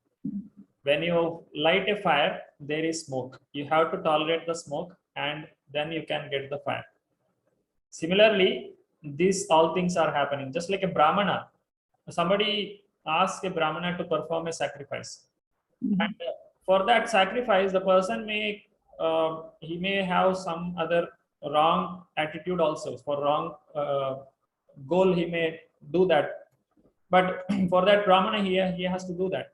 When you light a fire, there is smoke. You have to tolerate the smoke and then you can get the fire. Similarly, these all things are happening. Just like a Brahmana, somebody asks a Brahmana to perform a sacrifice. And for that sacrifice, the person may have some other wrong attitude also. For wrong goal, he may do that. But for that Brahmana, he has to do that.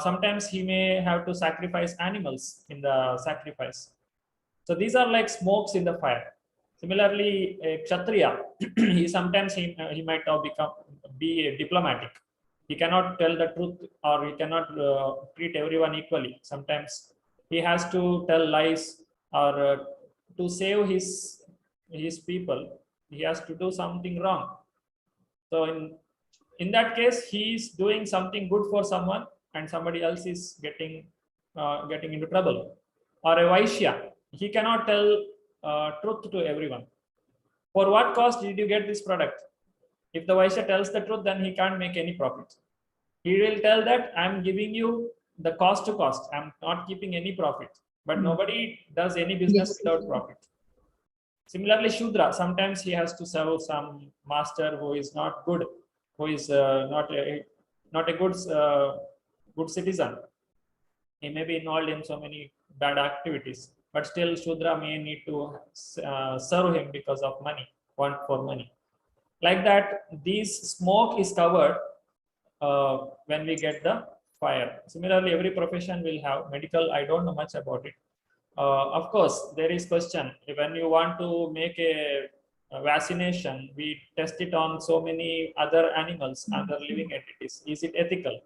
Sometimes he may have to sacrifice animals in the sacrifice. So these are like smokes in the fire. Similarly, a Kshatriya, he might now be diplomatic. He cannot tell the truth, or he cannot treat everyone equally. Sometimes he has to tell lies, or to save his people, he has to do something wrong. So in that case, he is doing something good for someone, and somebody else is getting into trouble. Or a Vaishya, he cannot tell truth to everyone. For what cost did you get this product? If the Vaishya tells the truth, then he can't make any profit. He will tell that I'm giving you the cost to cost. I'm not keeping any profit. But nobody does any business without profit. Similarly, Shudra, sometimes he has to serve some master who is not good, who is not a good citizen. He may be involved in so many bad activities, but still Shudra may need to serve him because of money, want for money. Like that, this smoke is covered when we get the fire. Similarly, every profession will have medical. I don't know much about it. Of course, there is question when you want to make a vaccination, we test it on so many other animals, other living entities. Is it ethical?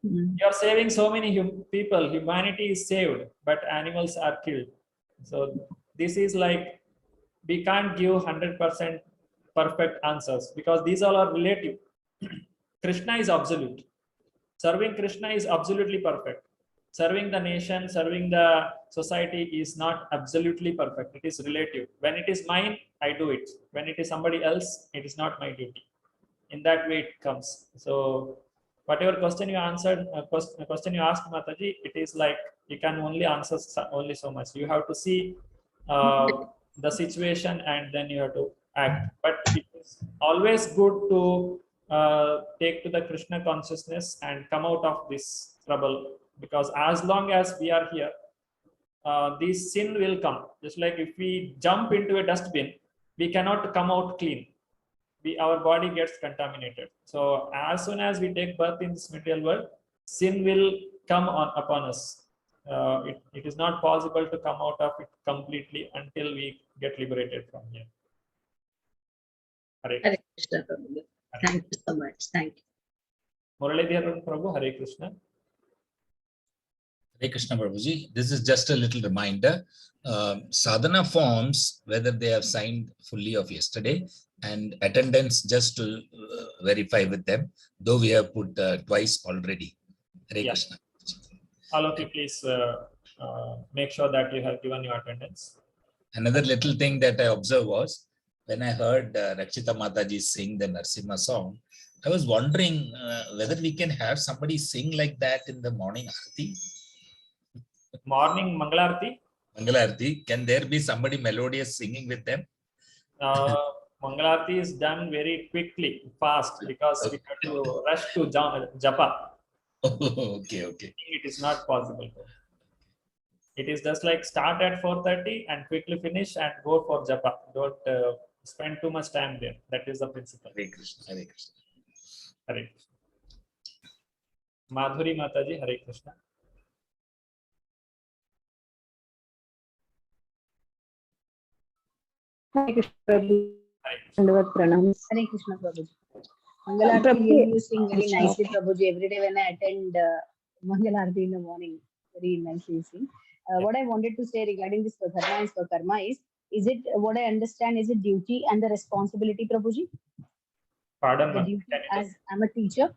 You are saving so many people. Humanity is saved, but animals are killed. So this is like we can't give 100% perfect answers because these all are relative. Krishna is absolute. Serving Krishna is absolutely perfect. Serving the nation, serving the society is not absolutely perfect. It is relative. When it is mine, I do it. When it is somebody else, it is not my duty. In that way, it comes. So, whatever question you answered, question you asked, Mataji, it is like you can only answer only so much. You have to see the situation and then you have to act. But it is always good to take to the Krishna consciousness and come out of this trouble, because as long as we are here, this sin will come. Just like if we jump into a dustbin, we cannot come out clean. Our body gets contaminated. So as soon as we take birth in this material world, sin will come upon us. It is not possible to come out of it completely until we get liberated from here. Hare Krishna. Thank you so much. Thank you. Muralidharan Prabhu, Hare Krishna. Hare Krishna Prabhuji. This is just a little reminder. Sadhana forms, whether they have signed fully of yesterday, and attendance just to verify with them, though we have put twice already. Hare Krishna. All of you, please make sure that you have given your attendance. Another little thing that I observed was, when I heard Rakshita Mataji sing the Narsimha song, I was wondering whether we can have somebody sing like that in the morning Aarti. Morning Mangalarti? Mangalarti. Can there be somebody melodious singing with them? Mangalarti is done very quickly, fast, because we have to rush to japa. Okay. It is not possible. It is just like start at 4:30 and quickly finish and go for japa. Don't spend too much time there. That is the principle. Hare Krishna. Hare Krishna. Hare Krishna. Madhuri Mataji, Hare Krishna. Hare Krishna Prabhu. Hare Krishna Prabhuji. Mangalarti, you sing very nicely, Prabhuji. Every day when I attend Mangalarti in the morning, very nicely you sing. What I wanted to say regarding this Swadharma and Swakarma is it, what I understand, is it duty and the responsibility, Prabhuji? Pardon, the duty, as I'm a teacher,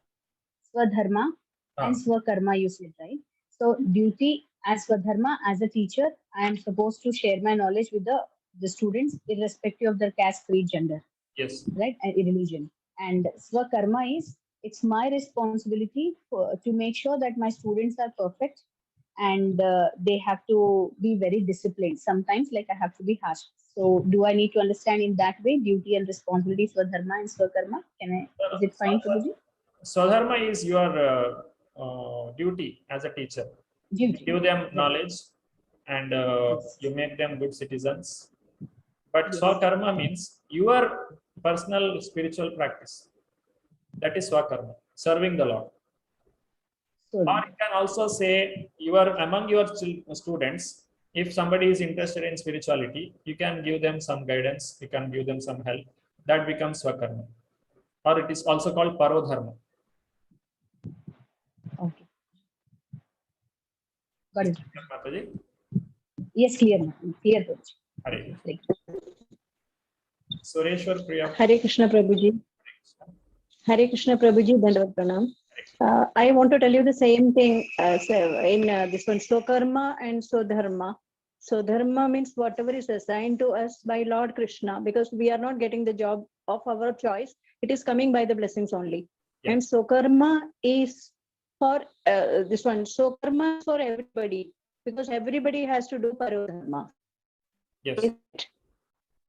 Swadharma and Swakarma, you said, right? So duty as Swadharma, as a teacher, I am supposed to share my knowledge with the students, irrespective of their caste, creed, gender. Yes. Right? And religion. And Swakarma is, it's my responsibility to make sure that my students are perfect, and they have to be very disciplined. Sometimes, like, I have to be harsh. So do I need to understand in that way, duty and responsibility, Swadharma and Swakarma? Is it fine, Prabhuji? Swadharma is your duty as a teacher. Duty. You give them knowledge and you make them good citizens. But Swakarma means your personal spiritual practice. That is Swakarma, serving the Lord. Or you can also say among your students, if somebody is interested in spirituality, you can give them some guidance, you can give them some help. That becomes Swakarma. Or it is also called Parodharma. Okay. Got it. Mataji? Yes, clear. Clear. Hare. Sureshwar Priya. Hare Krishna Prabhuji. Hare Krishna Prabhuji, Dandavat Pranam. I want to tell you the same thing in this one, Swakarma and Swadharma. Swadharma means whatever is assigned to us by Lord Krishna, because we are not getting the job of our choice. It is coming by the blessings only. Yes. And Swakarma is for this one. Swakarma is for everybody, because everybody has to do Parodharma. Yes.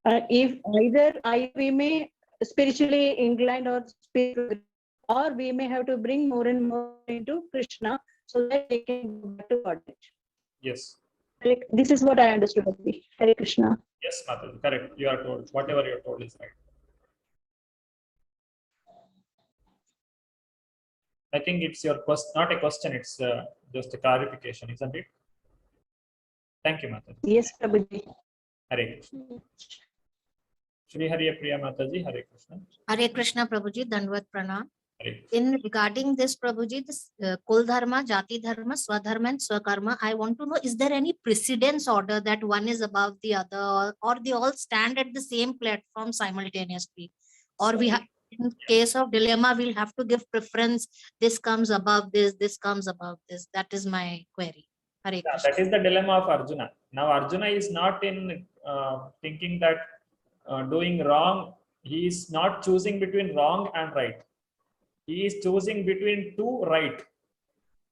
If either we may spiritually inclined or spiritual, or we may have to bring more and more into Krishna so that they can go back to God. Yes. This is what I understood. Hare Krishna. Yes, Mataji, correct. You are told. Whatever you are told is right. I think it's your question, not a question. It's just a clarification, isn't it? Thank you, Mataji. Yes, Prabhuji. Hare Krishna. Shri Hare Priya Mataji, Hare Krishna. Hare Krishna, Prabhuji, Dandvat Pranam. In regarding this, Prabhuji, this Kul Dharma, Jati Dharma, Swadharma and Swakarma, I want to know, is there any precedence order that one is above the other, or they all stand at the same platform simultaneously? Or we have, in case of dilemma, we'll have to give preference, this comes above this comes above this. That is my query. Hare Krishna. That is the dilemma of Arjuna. Now Arjuna is not in thinking that doing wrong, he is not choosing between wrong and right. He is choosing between two right.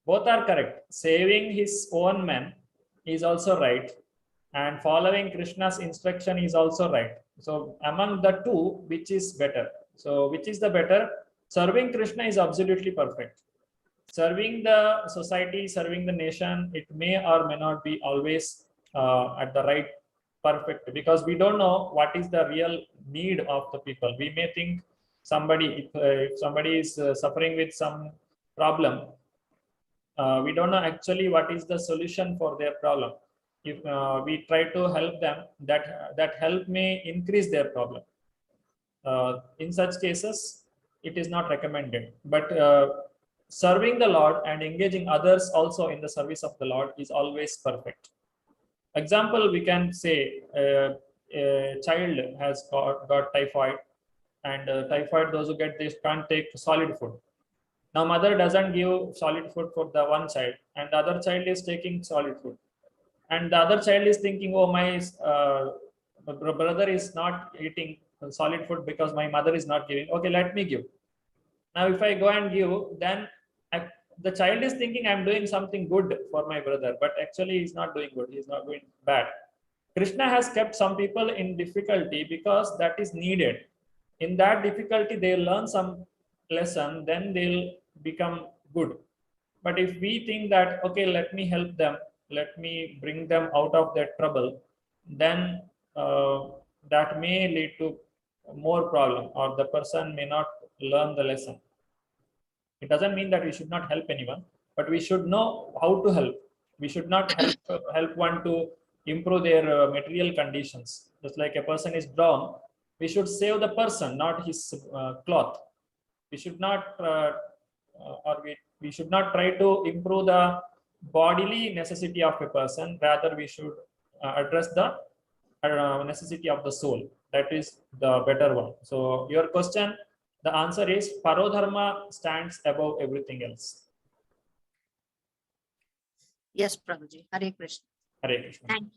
Both are correct. Saving his own men is also right, and following Krishna's instruction is also right. So among the two, which is better? So which is the better? Serving Krishna is absolutely perfect. Serving the society, serving the nation, it may or may not be always at the right perfect, because we don't know what is the real need of the people. We may think somebody, if somebody is suffering with some problem, we don't know actually what is the solution for their problem. If we try to help them, that help may increase their problem. In such cases, it is not recommended. But serving the Lord and engaging others also in the service of the Lord is always perfect. Example, we can say a child has got typhoid, and typhoid, those who get this can't take solid food. Now mother doesn't give solid food for the one child, and the other child is taking solid food, and the other child is thinking, oh, my brother is not eating solid food because my mother is not giving. Okay, let me give. Now if I go and give, then the child is thinking I'm doing something good for my brother, but actually he's not doing good, he's not doing bad. Krishna has kept some people in difficulty because that is needed. In that difficulty, they'll learn some lesson, then they'll become good. But if we think that, okay, let me help them, let me bring them out of their trouble, then that may lead to more problem, or the person may not learn the lesson. It doesn't mean that we should not help anyone, but we should know how to help. We should not help one to improve their material conditions. Just like a person is drowned, we should save the person, not his cloth. We should not, we should not try to improve the bodily necessity of a person. Rather, we should address the necessity of the soul. That is the better one. So your question, the answer is Parodharma stands above everything else. Yes, Prabhuji. Hare Krishna. Hare Krishna. Thank you.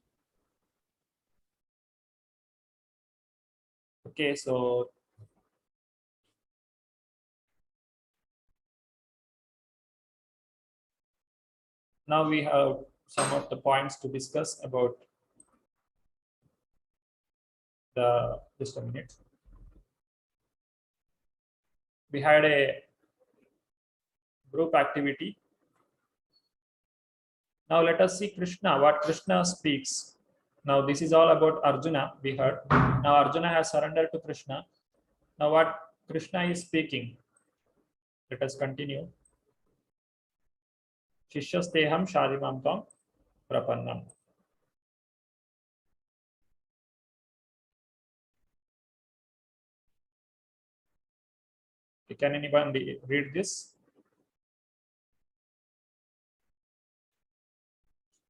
Okay, so now we have some of the points to discuss about just a minute. We had a group activity. Now let us see Krishna, what Krishna speaks. Now this is all about Arjuna, we heard. Now Arjuna has surrendered to Krishna. Now what Krishna is speaking. Let us continue. Shishasteham Shadimam Tam Prapannam. Can anyone read this?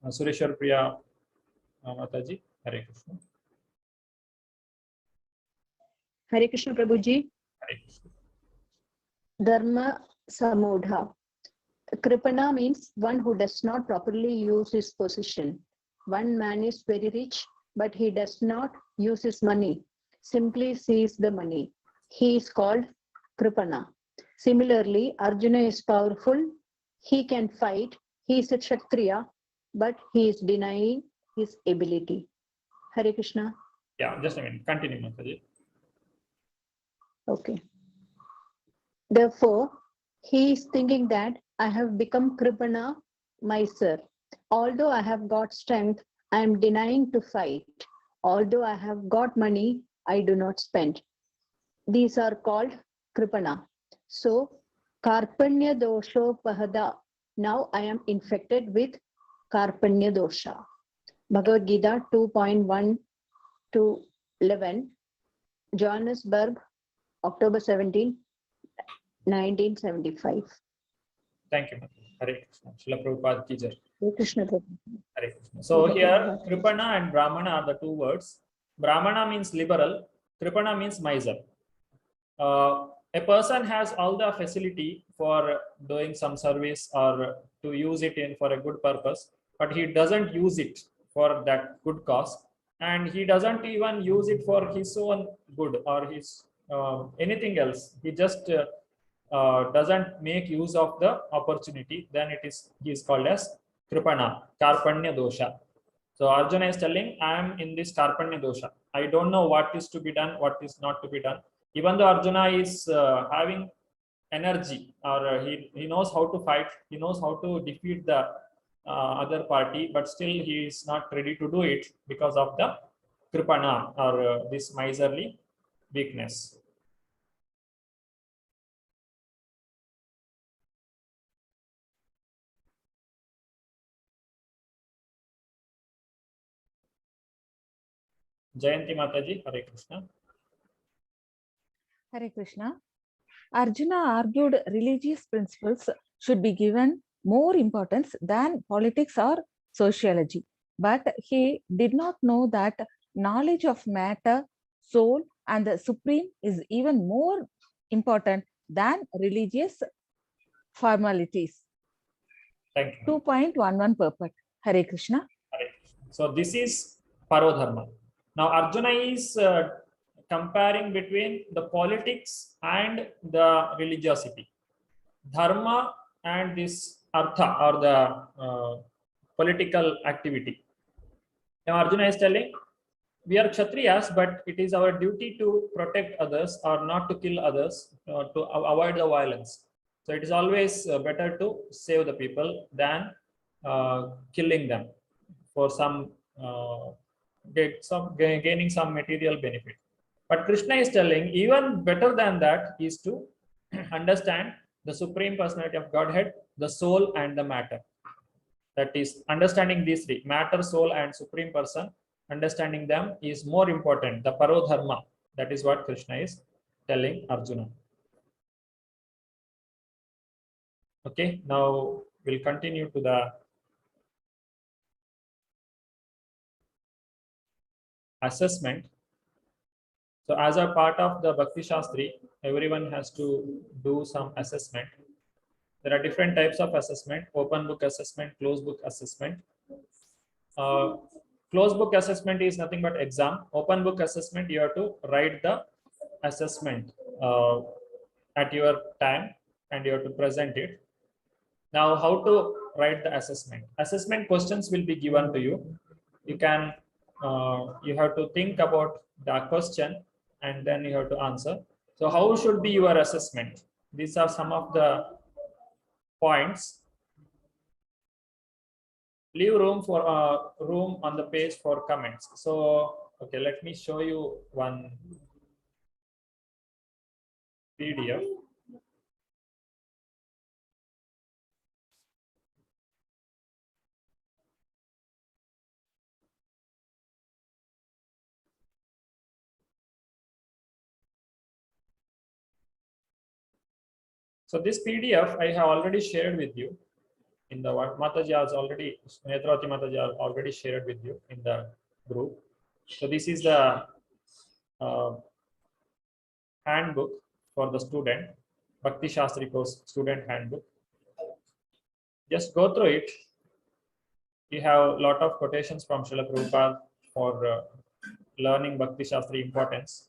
Sureshwar Priya Mataji, Hare Krishna. Hare Krishna Prabhuji. Hare Krishna. Dharma Samudha. Kripana means one who does not properly use his position. One man is very rich, but he does not use his money, simply sees the money. He is called Kripana. Similarly, Arjuna is powerful, he can fight, he is a Kshatriya, but he is denying his ability. Hare Krishna. Yeah, just a minute. Continue, Mataji. Okay. Therefore, he is thinking that I have become Kripana myself. Although I have got strength, I am denying to fight. Although I have got money, I do not spend. These are called Kripana. So, Karpanya Dosho Pahada. Now I am infected with Karpanya Dosha. Bhagavad Gita 2.1 to 11, Johannesburg, October 17, 1975. Thank you, Mataji. Hare Krishna. Srila Prabhupada ki jai. Hare Krishna. Hare Krishna. So here, Kripana and Brahmana are the two words. Brahmana means liberal, Kripana means miser. A person has all the facility for doing some service or to use it in for a good purpose, but he doesn't use it for that good cause, and he doesn't even use it for his own good or his anything else. He just doesn't make use of the opportunity. Then he is called as Kripana, Karpanya Dosha. So Arjuna is telling, I am in this Karpanya Dosha. I don't know what is to be done, what is not to be done. Even though Arjuna is having energy, or he knows how to fight, he knows how to defeat the other party, but still he is not ready to do it because of the Kripana, or this miserly weakness. Jayanti Mataji, Hare Krishna. Hare Krishna. Arjuna argued religious principles should be given more importance than politics or sociology. But he did not know that knowledge of matter, soul, and the supreme is even more important than religious formalities. Thank you. 2.11 purport. Hare Krishna. Hare Krishna. So this is Parodharma. Now Arjuna is comparing between the politics and the religiosity. Dharma and this artha, or the political activity. Now Arjuna is telling, we are Kshatriyas, but it is our duty to protect others or not to kill others, to avoid the violence. So it is always better to save the people than killing them for some gaining some material benefit. But Krishna is telling, even better than that is to understand the Supreme Personality of Godhead, the soul and the matter. That is, understanding these three, matter, soul and Supreme Person, understanding them is more important, the Parodharma. That is what Krishna is telling Arjuna. Okay, now we'll continue to the assessment. So as a part of the Bhakti Sastri, everyone has to do some assessment. There are different types of assessment: open book assessment, closed book assessment. Closed book assessment is nothing but exam. Open book assessment, you have to write the assessment at your time and you have to present it. Now, how to write the assessment? Assessment questions will be given to you. You can, you have to think about the question and then you have to answer. So how should be your assessment? These are some of the points. Leave room for room on the page for comments. So, okay, let me show you one PDF. So this PDF I have already shared with you in the Mataji has already, Netrawati Mataji has already shared with you in the group. So this is the handbook for the student, Bhakti Sastri course student handbook. Just go through it. You have a lot of quotations from Srila Prabhupada for learning Bhakti Shastri importance.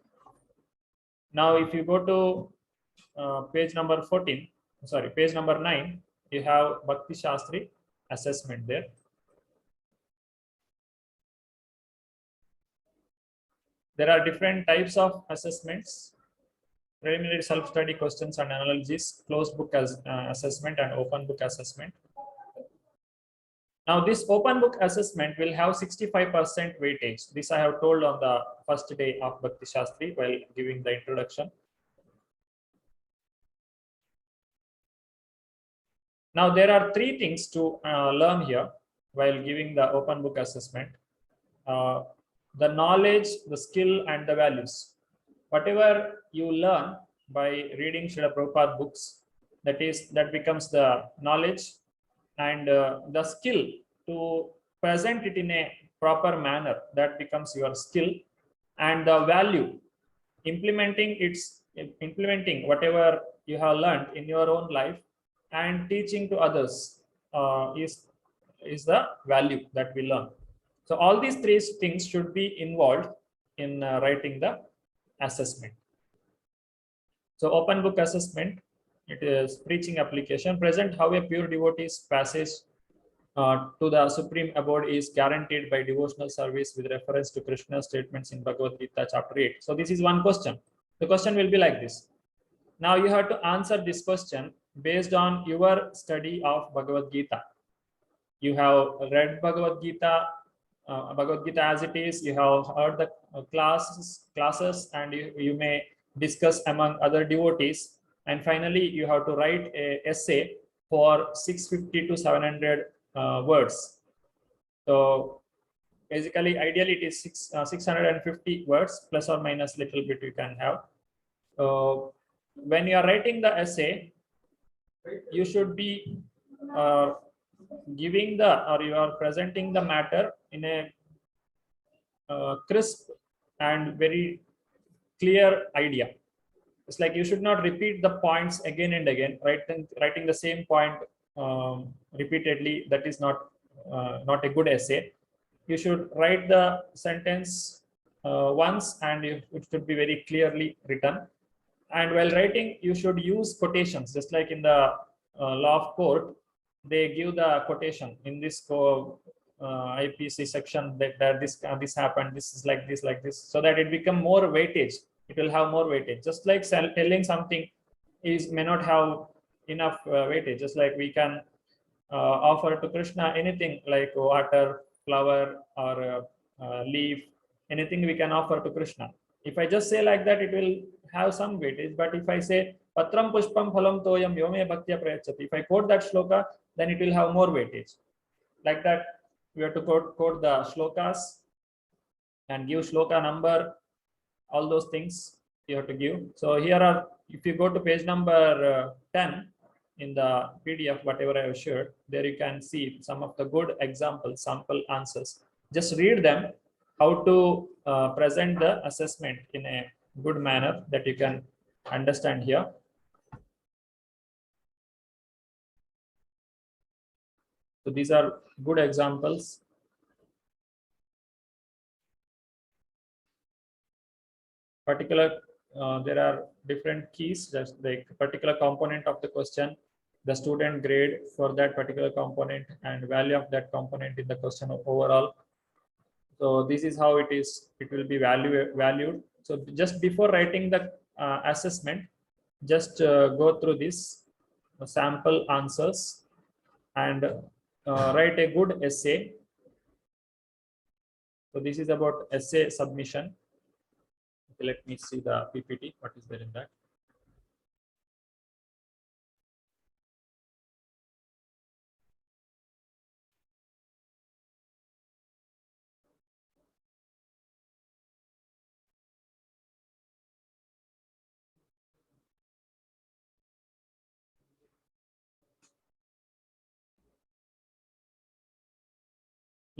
Now, if you go to page number 14, sorry, page number 9, you have Bhakti Shastri assessment there. There are different types of assessments: preliminary self-study questions and analysis, closed book as assessment, and open book assessment. Now, this open book assessment will have 65% weightage. This I have told on the first day of Bhakti Shastri while giving the introduction. Now, there are three things to learn here while giving the open book assessment. The knowledge, the skill, and the values. Whatever you learn by reading Srila Prabhupada books, that becomes the knowledge, and the skill to present it in a proper manner, that becomes your skill, and the value, implementing whatever you have learned in your own life and teaching to others is the value that we learn. So all these three things should be involved in writing the assessment. So open book assessment, it is preaching application. Present how a pure devotee's passage to the supreme abode is guaranteed by devotional service with reference to Krishna's statements in Bhagavad Gita chapter 8. So this is one question. The question will be like this. Now you have to answer this question based on your study of Bhagavad Gita. You have read Bhagavad Gita as it is, you have heard the classes, and you may discuss among other devotees, and finally you have to write an essay for 650 to 700 words. So basically, ideally it is 650 words plus or minus little bit you can have. When you are writing the essay, you should be you are presenting the matter in a crisp and very clear idea. It's like you should not repeat the points again and again. Writing the same point repeatedly, that is not a good essay. You should write the sentence once, and it should be very clearly written. And while writing, you should use quotations, just like in the law of court, they give the quotation in this IPC section that this happened, this is like this, so that it become more weightage. It will have more weightage. Just like telling something may not have enough weightage. Just like we can offer to Krishna anything like water, flower, or leaf, anything we can offer to Krishna. If I just say like that, it will have some weightage. But if I say Patram Pushpam Phalam Toyam Yome Bhaktya Prayachati, if I quote that shloka, then it will have more weightage. Like that, we have to quote the shlokas and give shloka number, all those things you have to give. So here are, if you go to page number 10 in the PDF, whatever I have shared, there you can see some of the good examples, sample answers. Just read them, how to present the assessment in a good manner that you can understand here. So these are good examples. There are different keys, just the particular component of the question, the student grade for that particular component, and value of that component in the question overall. So this is how it will be valued. So just before writing the assessment, just go through this sample answers and write a good essay. So this is about essay submission. Okay, let me see the PPT, what is there in that.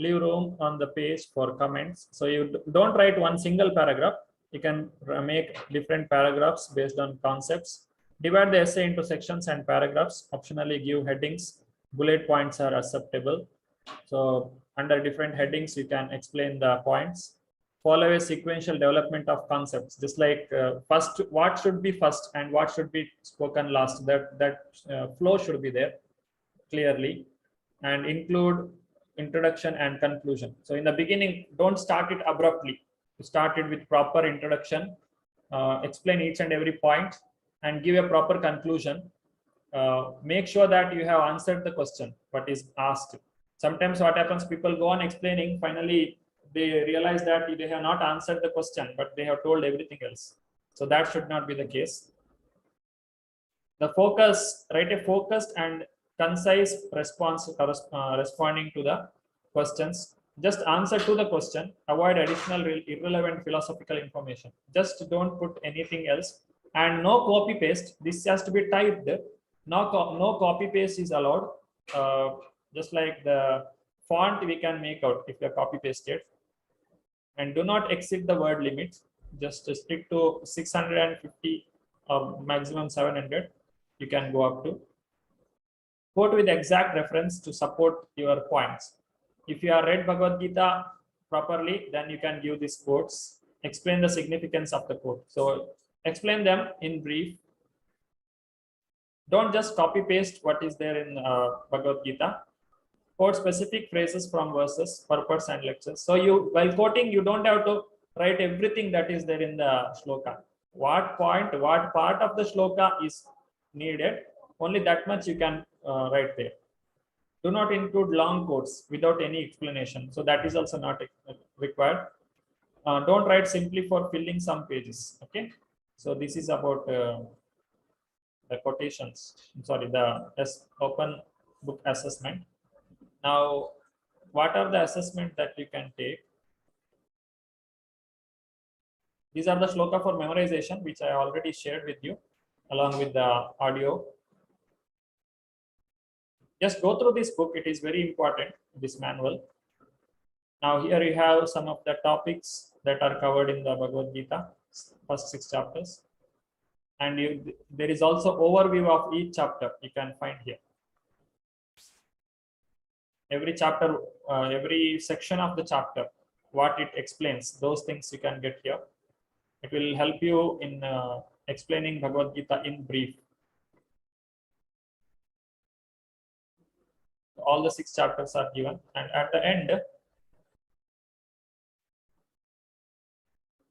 leave room on the page for comments. So you don't write one single paragraph. You can make different paragraphs based on concepts. Divide the essay into sections and paragraphs. Optionally give headings. Bullet points are acceptable. So under different headings, you can explain the points. Follow a sequential development of concepts, just like first, what should be first and what should be spoken last. That flow should be there clearly, and include introduction and conclusion. So in the beginning, don't start it abruptly. Start it with proper introduction, explain each and every point, and give a proper conclusion. Make sure that you have answered the question, what is asked. Sometimes what happens, people go on explaining, finally they realize that they have not answered the question, but they have told everything else. So that should not be the case. The focus, write a focused and concise response responding to the questions. Just answer to the question, avoid additional irrelevant philosophical information. Just don't put anything else, and no copy paste. This has to be typed. No copy paste is allowed. Just like the font we can make out if you copy pasted. And do not exceed the word limit. Just stick to 650 or maximum 700. You can go up to. Quote with exact reference to support your points. If you are read Bhagavad Gita properly, then you can give these quotes. Explain the significance of the quote. So explain them in brief. Don't just copy paste what is there in Bhagavad Gita. Quote specific phrases from verses, purports, and lectures. So you, while quoting, you don't have to write everything that is there in the shloka. What point, what part of the shloka is needed, only that much you can write there. Do not include long quotes without any explanation. So that is also not required. Don't write simply for filling some pages. Okay. So this is about the quotations. Sorry, the open book assessment. Now, what are the assessments that you can take? These are the shloka for memorization, which I already shared with you along with the audio. Just go through this book. It is very important, this manual. Now here you have some of the topics that are covered in the Bhagavad Gita, first 6 chapters. And there is also overview of each chapter you can find here. Every chapter, every section of the chapter, what it explains, those things you can get here. It will help you in explaining Bhagavad Gita in brief. All the 6 chapters are given, and at the end,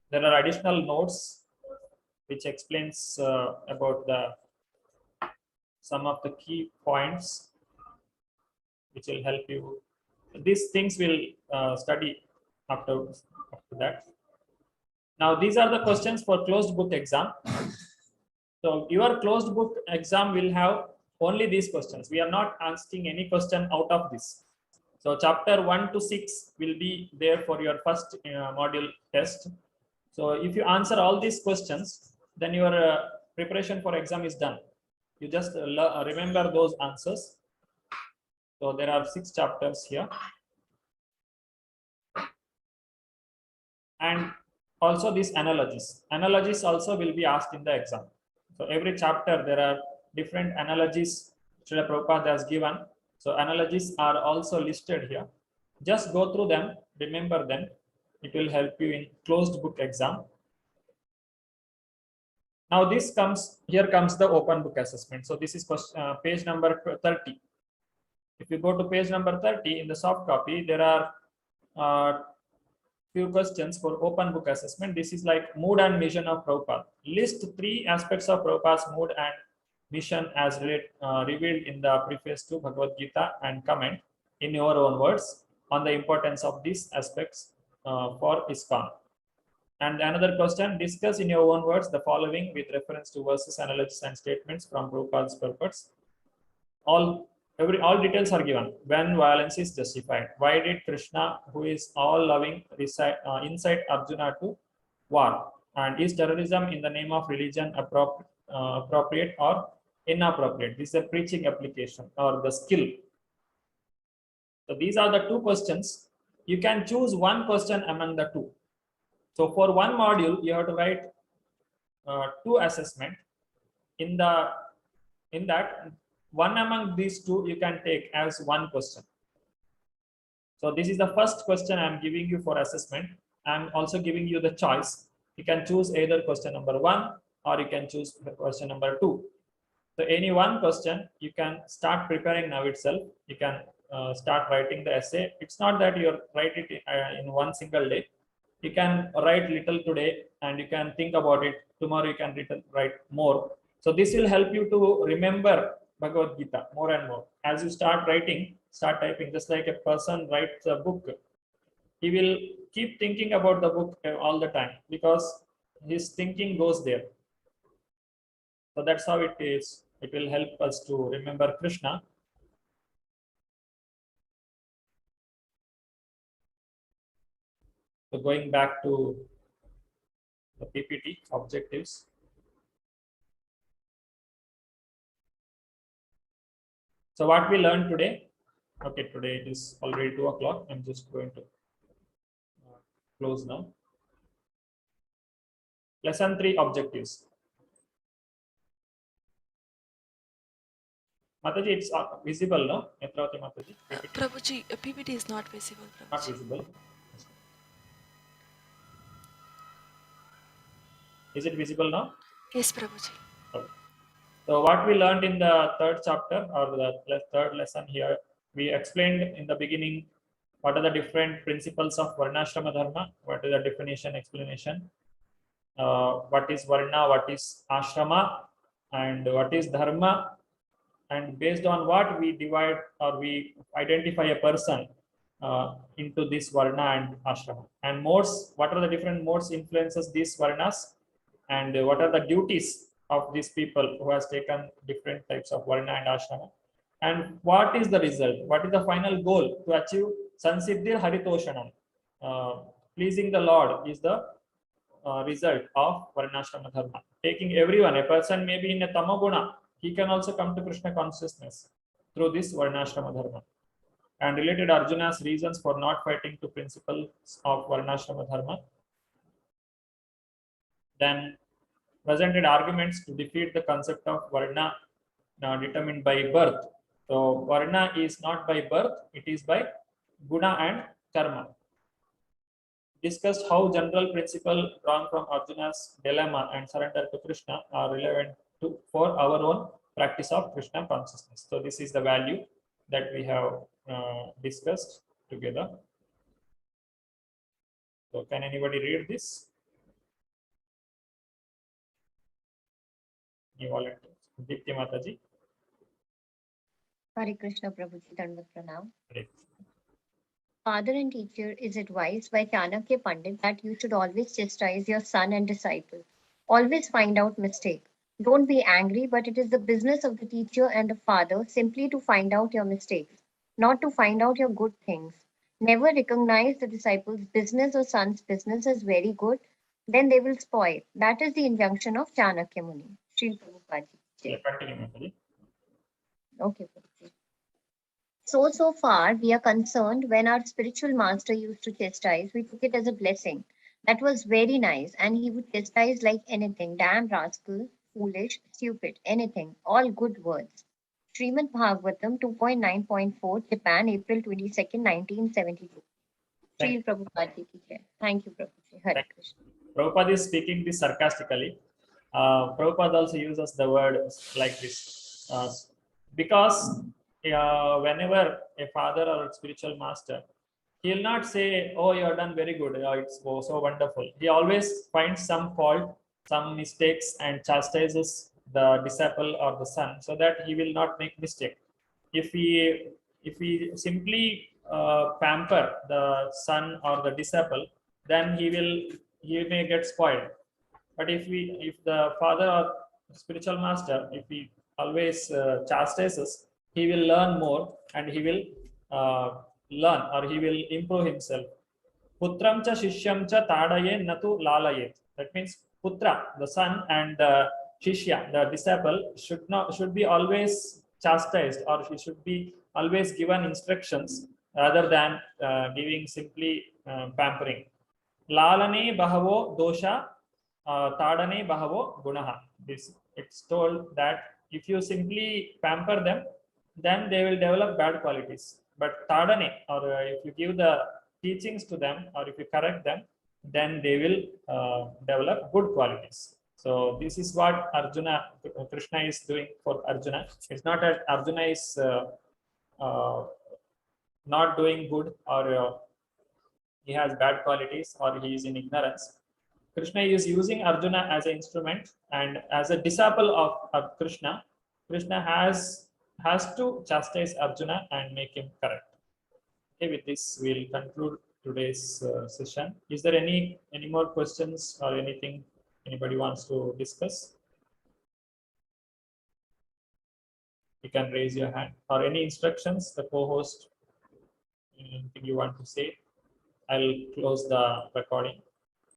there are additional notes which explains about some of the key points which will help you. These things will study after that. Now, these are the questions for closed book exam. So your closed book exam will have only these questions. We are not asking any question out of this. So chapter 1 to 6 will be there for your first module test. So if you answer all these questions, then your preparation for exam is done. You just remember those answers. So there are 6 chapters here. And also these analogies. Analogies also will be asked in the exam. So every chapter there are different analogies Srila Prabhupada has given. So analogies are also listed here. Just go through them, remember them. It will help you in closed book exam. Now here comes the open book assessment. So this is page number 30. If you go to page number 30 in the soft copy, there are few questions for open book assessment. This is like mood and mission of Prabhupada. List 3 aspects of Prabhupada's mood and mission as revealed in the preface to Bhagavad Gita, and comment in your own words on the importance of these aspects for ISKCON. And another question, discuss in your own words the following with reference to verses, analogies, and statements from Prabhupada's purpose. All details are given. When violence is justified, why did Krishna, who is all loving, incite Arjuna to war? And is terrorism in the name of religion appropriate or inappropriate? This is a preaching application or the skill. So these are the 2 questions you can choose one question among the two. So for one module, you have to write 2 assessment. In that, one among these 2 you can take as one question. So this is the first question I'm giving you for assessment. I'm also giving you the choice. You can choose either question number 1 or you can choose question number 2. So any one question, you can start preparing now itself. You can start writing the essay. It's not that you write it in one single day. You can write little today and you can think about it. Tomorrow you can write more. So this will help you to remember Bhagavad Gita more and more. As you start writing, start typing, just like a person writes a book. He will keep thinking about the book all the time because his thinking goes there. So that's how it is. It will help us to remember Krishna. So going back to the PPT objectives. So what we learned today, okay, today it is already 2 o'clock. I'm just going to close now. Lesson 3 objectives. Mataji, it's visible, no? Netravati Mataji. Prabhuji, PPT is not visible. Prabhuji. Not visible. Is it visible now? Yes, Prabhuji. Okay. So what we learned in the 3rd chapter or the 3rd lesson here, we explained in the beginning what are the different principles of Varnashrama Dharma, what is the definition, explanation, what is Varna, what is Ashrama, and what is Dharma, and based on what we divide or we identify a person into this Varna and Ashrama. And modes, what are the different modes influences these Varnas, and what are the duties of these people who has taken different types of Varna and Ashrama, and what is the result, what is the final goal to achieve Sansiddhir Haritoshanam. Pleasing the Lord is the result of Varnashrama Dharma. Taking everyone, a person may be in a Tamaguna, he can also come to Krishna consciousness through this Varnashrama Dharma. And related Arjuna's reasons for not fighting to principles of Varnashrama Dharma. Then presented arguments to defeat the concept of Varna determined by birth. So Varna is not by birth, it is by Guna and Karma. Discussed how general principle drawn from Arjuna's dilemma and surrender to Krishna are relevant for our own practice of Krishna consciousness. So this is the value that we have discussed together. So can anybody read this? Any volunteers? Dipti Mataji. Hare Krishna Prabhuji, Dandavat Pranam. Hare. Father and teacher is advised by Chanakya Pandit that you should always chastise your son and disciple. Always find out mistake. Don't be angry, but it is the business of the teacher and the father simply to find out your mistakes, not to find out your good things. Never recognize the disciple's business or son's business as very good, then they will spoil. That is the injunction of Chanakya Muni. Sri Prabhupada. Okay, Prabhuji. So far, we are concerned when our spiritual master used to chastise, we took it as a blessing. That was very nice, and he would chastise like anything, damn rascal, foolish, stupid, anything, all good words. Srimad Bhagavatam 2.9.4, Japan, April 22nd, 1972. Sri Prabhupada Ji ki jai. Thank you, Prabhuji. Hare Krishna. Prabhupada is speaking this sarcastically. Prabhupada also uses the word like this because whenever a father or a spiritual master, he will not say, oh, you have done very good, it's so wonderful. He always finds some fault, some mistakes, and chastises the disciple or the son so that he will not make mistake. If he simply pamper the son or the disciple, then he may get spoiled. But if the father or spiritual master, if he always chastises, he will learn more and he will learn or he will improve himself. Putram cha shishyam cha tadaye natu lalayet. That means putra, the son, and the shishya, the disciple, should be always chastised, or he should be always given instructions rather than giving simply pampering. Lalane bahavo dosha, tadane bahavo gunaha. This, it's told that if you simply pamper them, then they will develop bad qualities. But tadane, or if you give the teachings to them, or if you correct them, then they will develop good qualities. So this is what Krishna is doing for Arjuna. It's not that Arjuna is not doing good, or he has bad qualities, or he is in ignorance. Krishna is using Arjuna as an instrument, and as a disciple of Krishna, Krishna has to chastise Arjuna and make him correct. Okay, with this we'll conclude today's session. Is there any more questions or anything anybody wants to discuss? You can raise your hand, or any instructions, the co-host, anything you want to say. I'll close the recording.